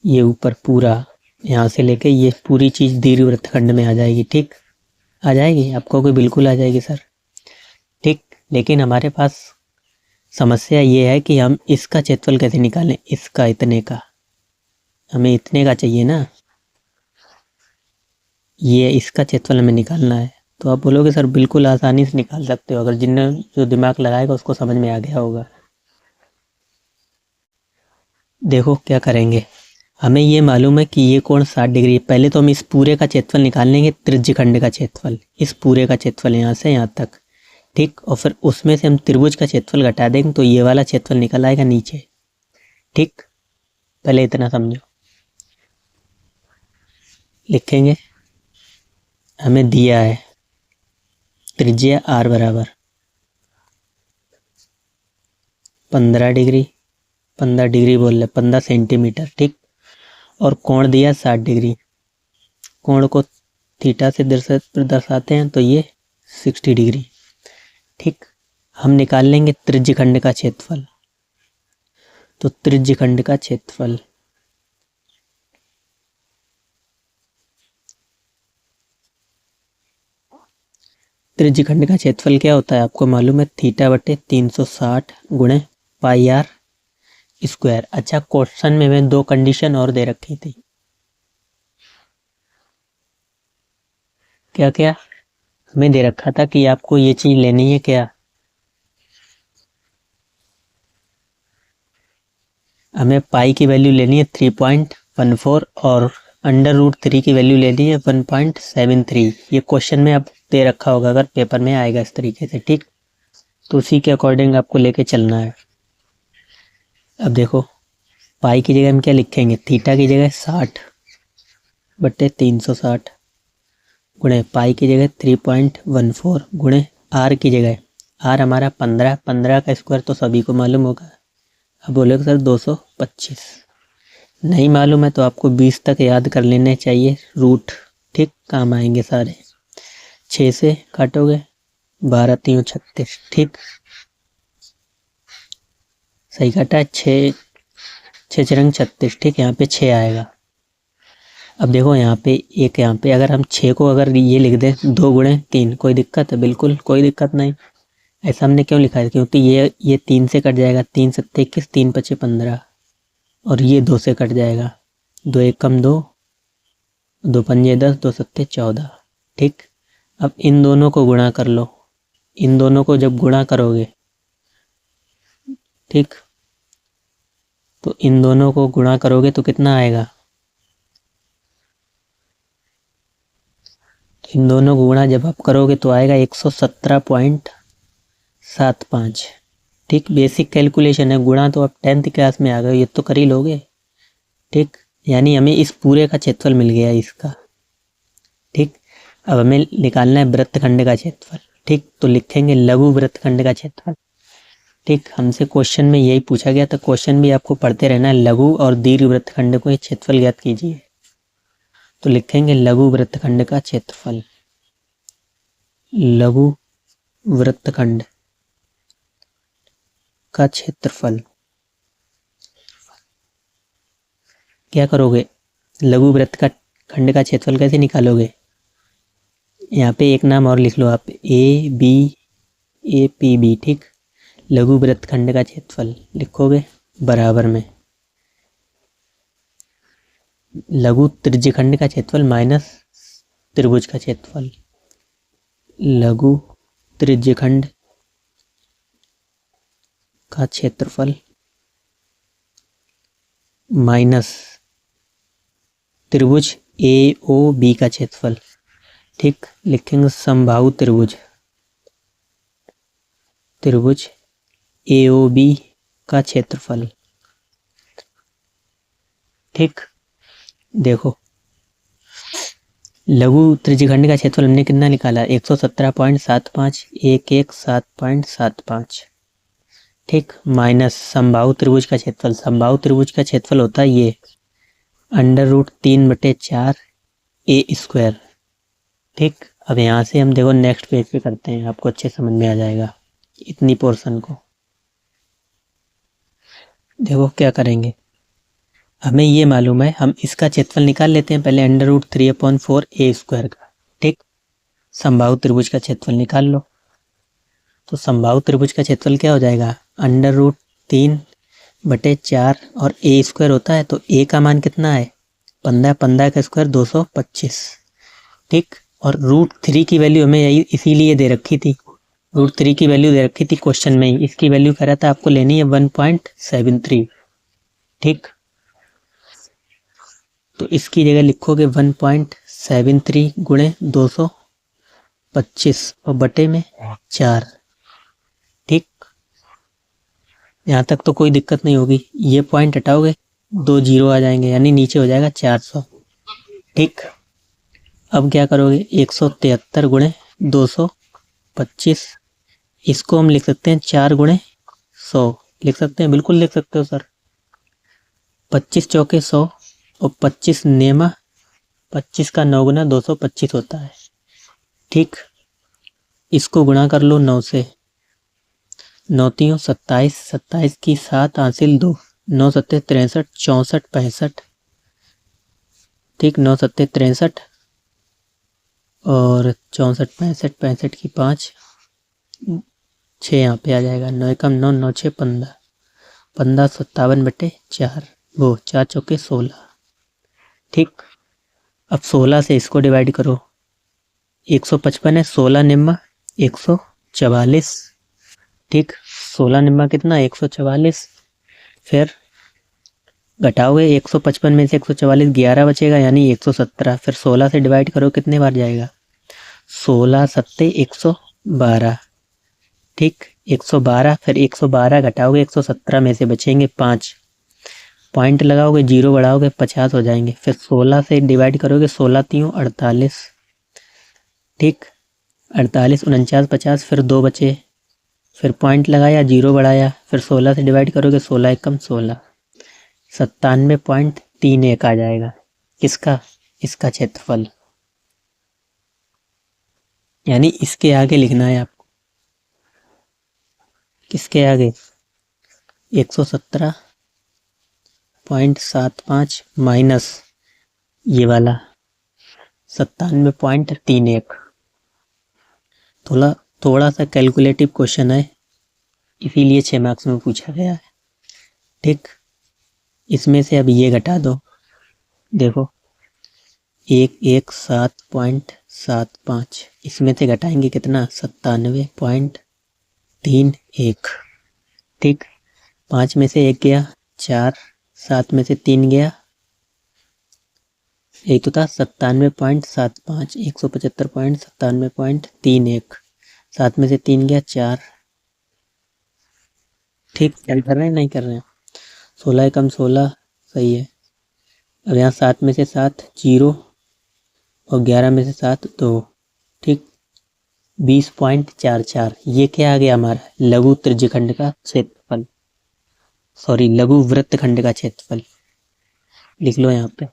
ये ऊपर पूरा यहाँ से लेके ये पूरी चीज़ दीर्घ वृत्तखंड में आ जाएगी। ठीक, आ जाएगी, आपको कोई बिल्कुल आ जाएगी सर। ठीक, लेकिन हमारे पास समस्या ये है कि हम इसका क्षेत्रफल कैसे निकालें, इसका इतने का, हमें इतने का चाहिए ना, ये इसका क्षेत्रफल हमें निकालना है। तो आप बोलोगे सर बिल्कुल आसानी से निकाल सकते हो, अगर जिनने जो दिमाग लगाएगा उसको समझ में आ गया होगा। देखो क्या करेंगे, हमें ये मालूम है कि ये कोण 60 डिग्री है। पहले तो हम इस पूरे का क्षेत्रफल निकाल लेंगे, त्रिज्यखंड का क्षेत्रफल, इस पूरे का क्षेत्रफल यहाँ से यहाँ तक। ठीक, और फिर उसमें से हम त्रिभुज का क्षेत्रफल घटा देंगे तो ये वाला क्षेत्रफल निकल आएगा नीचे। ठीक, पहले इतना समझो, लिखेंगे, हमें दिया है त्रिज्या R बराबर 15 डिग्री, 15 डिग्री बोल रहे 15 सेंटीमीटर। ठीक, और कोण दिया 60 डिग्री, कोण को थीटा से दर्शाते हैं तो ये 60 डिग्री। ठीक, हम निकाल लेंगे त्रिज्यखंड का क्षेत्रफल। तो त्रिज्यखंड का क्षेत्रफल, त्रिज्यखंड का क्षेत्रफल क्या होता है आपको मालूम है, थीटा बटे 360 गुणे पाई R स्क्वायर। अच्छा, क्वेश्चन में मैं 2 कंडीशन और दे रखी थी, क्या क्या हमें दे रखा था कि आपको ये चीज लेनी है, क्या हमें पाई की वैल्यू लेनी है 3.14 और √3 की वैल्यू लेनी है 1.73। ये क्वेश्चन में अब दे रखा होगा, अगर पेपर में आएगा इस तरीके से। ठीक, तो उसी के अकॉर्डिंग आपको लेके चलना है। अब देखो, पाई की जगह हम क्या लिखेंगे, थीटा की जगह 60 बटे 360 गुणे पाई की जगह 3.14 गुणे R की जगह, R हमारा 15 का स्क्वायर तो सभी को मालूम होगा। अब बोलोगे सर 225, नहीं मालूम है तो आपको 20 तक याद कर लेने चाहिए रूट। ठीक, काम आएंगे सारे। 6 से काटोगे 12 3 36। ठीक, सही काटा है, 6 6 36। ठीक, यहाँ पे 6 आएगा। अब देखो यहाँ पे एक, यहाँ पे अगर हम 6 को अगर ये लिख दें 2 गुणे 3, कोई दिक्कत है, बिल्कुल कोई दिक्कत नहीं। ऐसा हमने क्यों लिखा है, क्योंकि ये 3 से कट जाएगा, 3 7 21, 3 5 15, और ये 2 से कट जाएगा, 2 1 कम 2, 2 5 10, 2 7 14। ठीक, अब इन दोनों को गुणा कर लो, इन दोनों को जब गुणा करोगे, ठीक, तो इन दोनों को गुणा करोगे तो कितना आएगा, इन दोनों को गुणा जब आप करोगे तो आएगा 117.75। ठीक, बेसिक कैलकुलेशन है, गुणा तो आप 10th क्लास में आ गए, ये तो कर ही लोगे। ठीक, यानी हमें इस पूरे का क्षेत्रफल मिल गया इसका। ठीक, अब हमें निकालना है वृत्तखंड का क्षेत्रफल। ठीक, तो लिखेंगे लघु वृत्तखंड का क्षेत्रफल। ठीक, हमसे क्वेश्चन में यही पूछा गया था, क्वेश्चन भी आपको पढ़ते रहना है। लघु और दीर्घ वृत्तखंड को क्षेत्रफल ज्ञात कीजिए। तो लिखेंगे लघु वृत्तखंड का क्षेत्रफल। लघु वृत्तखंड का क्षेत्रफल। क्या करोगे, लघु वृत्त का खंड का क्षेत्रफल कैसे निकालोगे? यहाँ पे एक नाम और लिख लो आप, A B A P B. ठीक, लघु वृत्त खंड का क्षेत्रफल लिखोगे बराबर में लघु त्रिज्यखंड का क्षेत्रफल माइनस त्रिभुज का क्षेत्रफल। लघु त्रिज्यखंड का क्षेत्रफल माइनस त्रिभुज ए ओ बी का क्षेत्रफल। ठीक, लिखेंगे समबाहु त्रिभुज, त्रिभुज ए ओ बी का क्षेत्रफल। ठीक, देखो लघु त्रिज्यखंड का क्षेत्रफल हमने कितना निकाला, 117.75 117.75। ठीक, माइनस समबाहु त्रिभुज का क्षेत्रफल। समबाहु त्रिभुज का क्षेत्रफल होता है ये √3/4 ए स्क्वायर। ठीक, अब यहाँ से हम देखो नेक्स्ट पेज पे करते हैं, आपको अच्छे समझ में आ जाएगा इतनी पोर्शन को। देखो क्या करेंगे, हमें ये मालूम है, हम इसका क्षेत्रफल निकाल लेते हैं पहले √3/4 ए स्क्वायर का। ठीक, समबाहु त्रिभुज का क्षेत्रफल निकाल लो। तो समबाहु त्रिभुज का क्षेत्रफल क्या हो जाएगा, √3/4 और ए स्क्वायर होता है, तो ए का मान कितना है 15, 15 का स्क्वायर 225। ठीक, और √3 की वैल्यू हमें यही इसीलिए दे रखी थी, √3 की वैल्यू दे रखी थी क्वेश्चन में ही। इसकी वैल्यू कह रहा था आपको लेनी है 1.73। ठीक, तो इसकी जगह लिखोगे 1.73 गुणे 225 और बटे में 4। ठीक, यहाँ तक तो कोई दिक्कत नहीं होगी। ये पॉइंट हटाओगे 2 जीरो आ जाएंगे, यानी नीचे हो जाएगा 400। ठीक, अब क्या करोगे, 173 गुणे 225, इसको हम लिख सकते हैं 4 गुणे 100 लिख सकते हैं, बिल्कुल लिख सकते हो सर। 25 चौके 100 और 25 नेमा 25 का 9 गुना 225 होता है। ठीक, इसको गुणा कर लो 9 से, 9 3 27, 27 की 7 हासिल 2, 9 7 63, 64 65। ठीक, 9 7 63 और 64 65, 65 की 5, 6 यहाँ पे आ जाएगा, 9 कम 9, 9 6 15, 15 57/4, वो 4 चौके 16। ठीक, अब 16 से इसको डिवाइड करो, 155 है, 16 निम्मा 144। ठीक, 16 निम्मा कितना 144, फिर घटाओगे 155 में से 144, 11 बचेगा यानी 117। फिर 16 से डिवाइड करो, कितने बार जाएगा, 16 सत्ते 112। ठीक, 112, फिर 112 घटाओगे 117 में से बचेंगे 5, पॉइंट लगाओगे, जीरो बढ़ाओगे 50 हो जाएंगे। फिर 16 से डिवाइड करोगे, 16 3 48। ठीक, 48 49 50, फिर 2 बचे, फिर पॉइंट लगाया, जीरो बढ़ाया, फिर 16 से डिवाइड करोगे, 16 एकम 16, 97.31 आ जाएगा। किसका, इसका क्षेत्रफल। यानी इसके आगे लिखना है आपको, किसके आगे, 117.75 माइनस ये वाला 97.31। थोड़ा सा कैलकुलेटिव क्वेश्चन है, इसीलिए 6 मार्क्स में पूछा गया है। ठीक, इसमें से अब ये घटा दो, देखो 117.75, इसमें से घटाएंगे कितना 97.31। ठीक, 5 में से 1 गया 4, 7 में से 3 गया, एक तो था 97.75, 175.97.31, 7 में से 3 गया 4। ठीक, क्या कर रहे हैं, नहीं कर रहे हैं, 16 कम 16 सही है, अब यहाँ 7 में से 7 0 और 11 में से 7 2, ठीक। 20.44 ये क्या आ गया हमारा लघु त्रिज्यखंड का क्षेत्रफल, सॉरी लघु वृत्तखंड का क्षेत्रफल। लिख लो यहाँ पे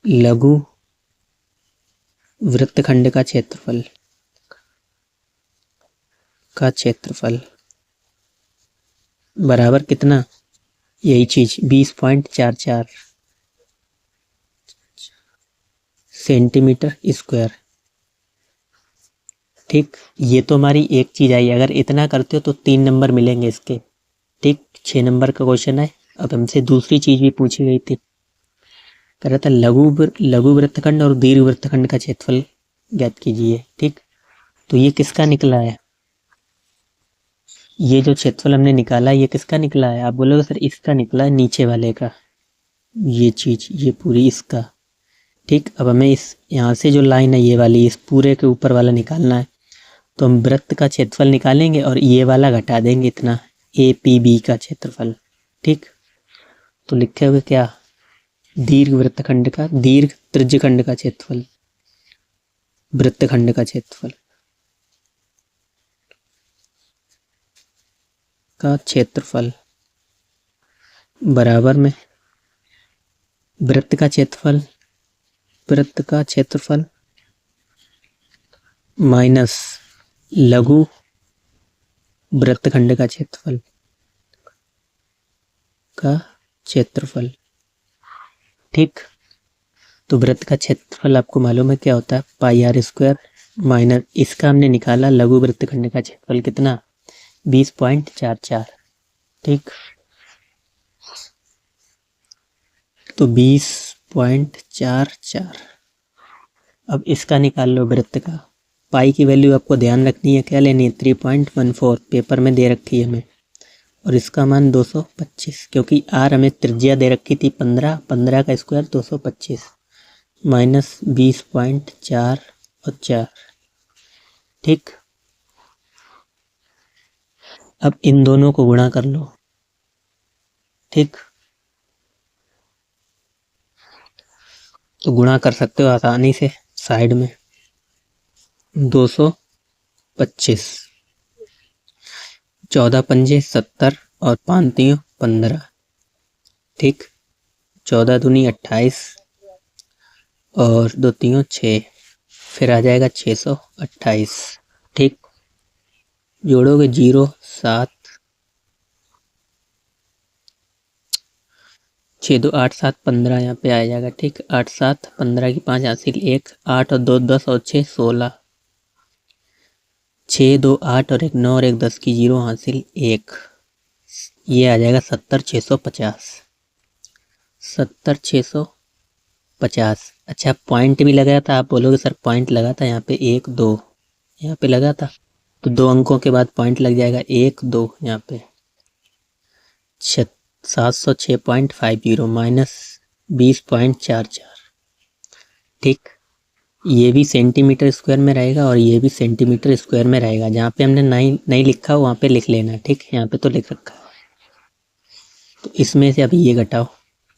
लघु वृत्तखंड का क्षेत्रफल बराबर कितना, यही चीज 20.44 सेंटीमीटर स्क्वायर, ठीक। ये तो हमारी एक चीज आई, अगर इतना करते हो तो 3 नंबर मिलेंगे इसके, ठीक। 6 नंबर का क्वेश्चन है। अब हमसे दूसरी चीज भी पूछी गई थी, कह रहा था लघु वृत्तखंड और दीर्घ वृत्तखंड का क्षेत्रफल ज्ञात कीजिए, ठीक। तो ये किसका निकला है, ये जो क्षेत्रफल हमने निकाला ये किसका निकला है, आप बोलोगे सर इसका निकला है, नीचे वाले का, ये चीज ये पूरी इसका, ठीक। अब हमें इस यहाँ से जो लाइन है ये वाली इस पूरे के ऊपर वाला निकालना है, तो हम वृत्त का क्षेत्रफल निकालेंगे और ये वाला घटा देंगे इतना APB का क्षेत्रफल, ठीक। तो लिखे हुए क्या, दीर्घ त्रिज्यखंड का क्षेत्रफल, वृत्तखंड का क्षेत्रफल बराबर में वृत्त का क्षेत्रफल माइनस लघु वृत्तखंड का क्षेत्रफल, ठीक। तो वृत्त का क्षेत्रफल आपको मालूम है क्या होता है, πr² माइनस इसका हमने निकाला लघु वृत्तखंड का क्षेत्रफल कितना 20.44, ठीक। तो 20.44, अब इसका निकाल लो वृत्त का, पाई की वैल्यू आपको ध्यान रखनी है, क्या लेनी है 3.14 पेपर में दे रखी है हमें, और इसका मान 225, क्योंकि आर हमें त्रिज्या दे रखी थी 15 का स्क्वायर 225 माइनस 20.4 और 4, ठीक। अब इन दोनों को गुणा कर लो, ठीक। तो गुणा कर सकते हो आसानी से, साइड में 225, 14 पंजे 70 और 5 तियों 15, ठीक। 14 दूनी 28 और 2 तियों 6, फिर आ जाएगा 628, ठीक। जोड़ोगे 0 7 6 2 8 7 15 यहाँ पे आ जाएगा, ठीक। 8 7 15 की 5 हासिल 1, 8 और 2 10 और 6 16, 6 2 8 और 1 9 और 1 10 की 0 हासिल 1, ये आ जाएगा 70 650। अच्छा पॉइंट भी लगाया था, आप बोलोगे सर पॉइंट लगा था यहाँ पे 1 2 यहाँ पे लगा था, तो 2 अंकों के बाद पॉइंट लग जाएगा 1 2 यहाँ पे 706.50 माइनस 20.44, ठीक। ये भी सेंटीमीटर स्क्वायर में रहेगा और ये भी सेंटीमीटर स्क्वायर में रहेगा, जहाँ पे हमने नहीं लिखा वहाँ पे लिख लेना, ठीक। यहाँ पे तो लिख रखा है। तो इसमें से अभी ये घटाओ,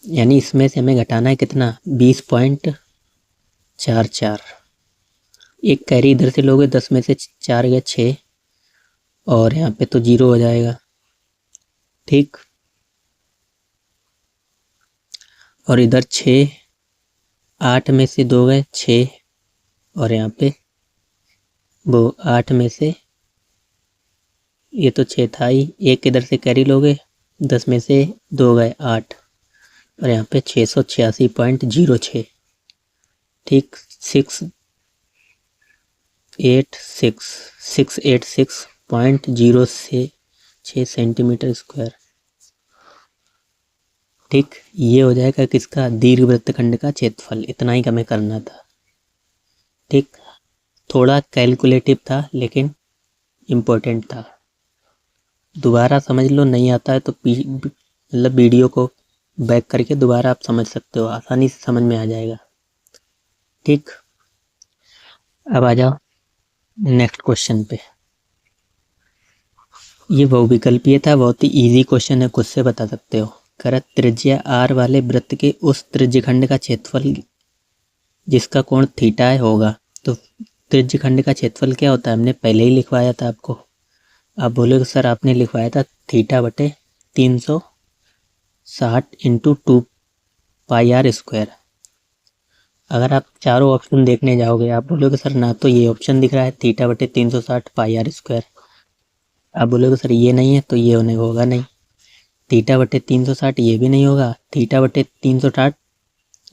यानी इसमें से हमें घटाना है कितना 20.44, एक कैरी इधर से लोगे 10 में से 4 गया 6 और यहाँ पे तो 0 हो जाएगा, ठीक। और इधर 6 8 में से 2 गए 6 और यहाँ पे वो 8 में से ये तो 6 था ही, एक इधर से कैरी लोगे 10 में से 2 गए 8 और यहाँ पे 686.06, ठीक। 686.06 सेंटीमीटर स्क्वायर, ठीक। ये हो जाएगा किसका दीर्घ वृत्तखंड का क्षेत्रफल, इतना ही हमें करना था, ठीक। थोड़ा कैलकुलेटिव था लेकिन इम्पोर्टेंट था, दोबारा समझ लो, नहीं आता है तो मतलब वीडियो को बैक करके दोबारा आप समझ सकते हो, आसानी से समझ में आ जाएगा, ठीक। अब आ जाओ नेक्स्ट क्वेश्चन पे। ये बहुविकल्पीय था, बहुत ही इजी क्वेश्चन है, खुद से बता सकते हो। करत त्रिज्या r वाले वृत्त के उस त्रिज्यखंड का क्षेत्रफल जिसका कोण थीटा है होगा। तो त्रिज्यखंड का क्षेत्रफल क्या होता है, हमने पहले ही लिखवाया था आपको। आप बोलोगे सर आपने लिखवाया था थीटा बटे 360 इंटू 2πr²। अगर आप चारों ऑप्शन देखने जाओगे आप बोलोगे सर ना तो ये ऑप्शन दिख रहा है थीटा बटे 360 πr²। आप बोलोगे सर ये नहीं है तो ये होने होगा नहीं। थीटा बटे 360 ये भी नहीं होगा, थीटा बटे 360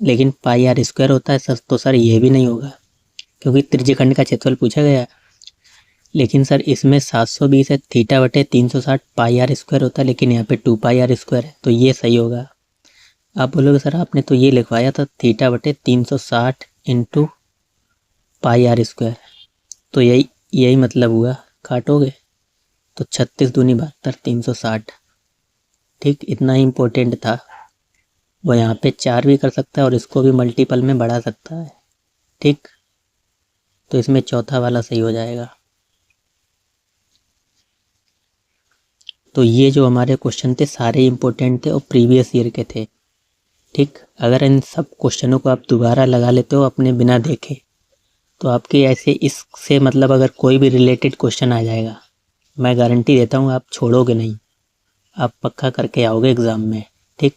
लेकिन πr² होता है सर, तो सर ये भी नहीं होगा क्योंकि त्रिज्यखंड का क्षेत्रफल पूछा गया। लेकिन सर इसमें 720 है, थीटा बटे 360 πr² होता है लेकिन यहाँ पे 2πr² है, तो ये सही होगा। आप बोलोगे सर आपने तो ये लिखवाया था थीटा बटे 360 इंटू πr², तो यही मतलब हुआ। काटोगे तो 36 दूनी 72 360। ठीक, इतना ही इम्पोर्टेंट था। वो यहाँ पे 4 भी कर सकता है और इसको भी मल्टीपल में बढ़ा सकता है। ठीक, तो इसमें चौथा वाला सही हो जाएगा। तो ये जो हमारे क्वेश्चन थे सारे इम्पोर्टेंट थे और प्रीवियस ईयर के थे। ठीक, अगर इन सब क्वेश्चनों को आप दोबारा लगा लेते हो अपने बिना देखे तो आपके ऐसे इससे मतलब अगर कोई भी रिलेटेड क्वेश्चन आ जाएगा, मैं गारंटी देता हूँ आप छोड़ोगे नहीं, आप पक्का करके आओगे एग्ज़ाम में। ठीक,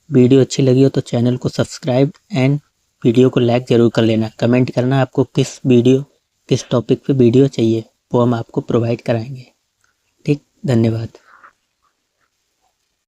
वीडियो अच्छी लगी हो तो चैनल को सब्सक्राइब एंड वीडियो को लाइक ज़रूर कर लेना। कमेंट करना आपको किस टॉपिक पे वीडियो चाहिए, वो हम आपको प्रोवाइड कराएंगे। ठीक, धन्यवाद।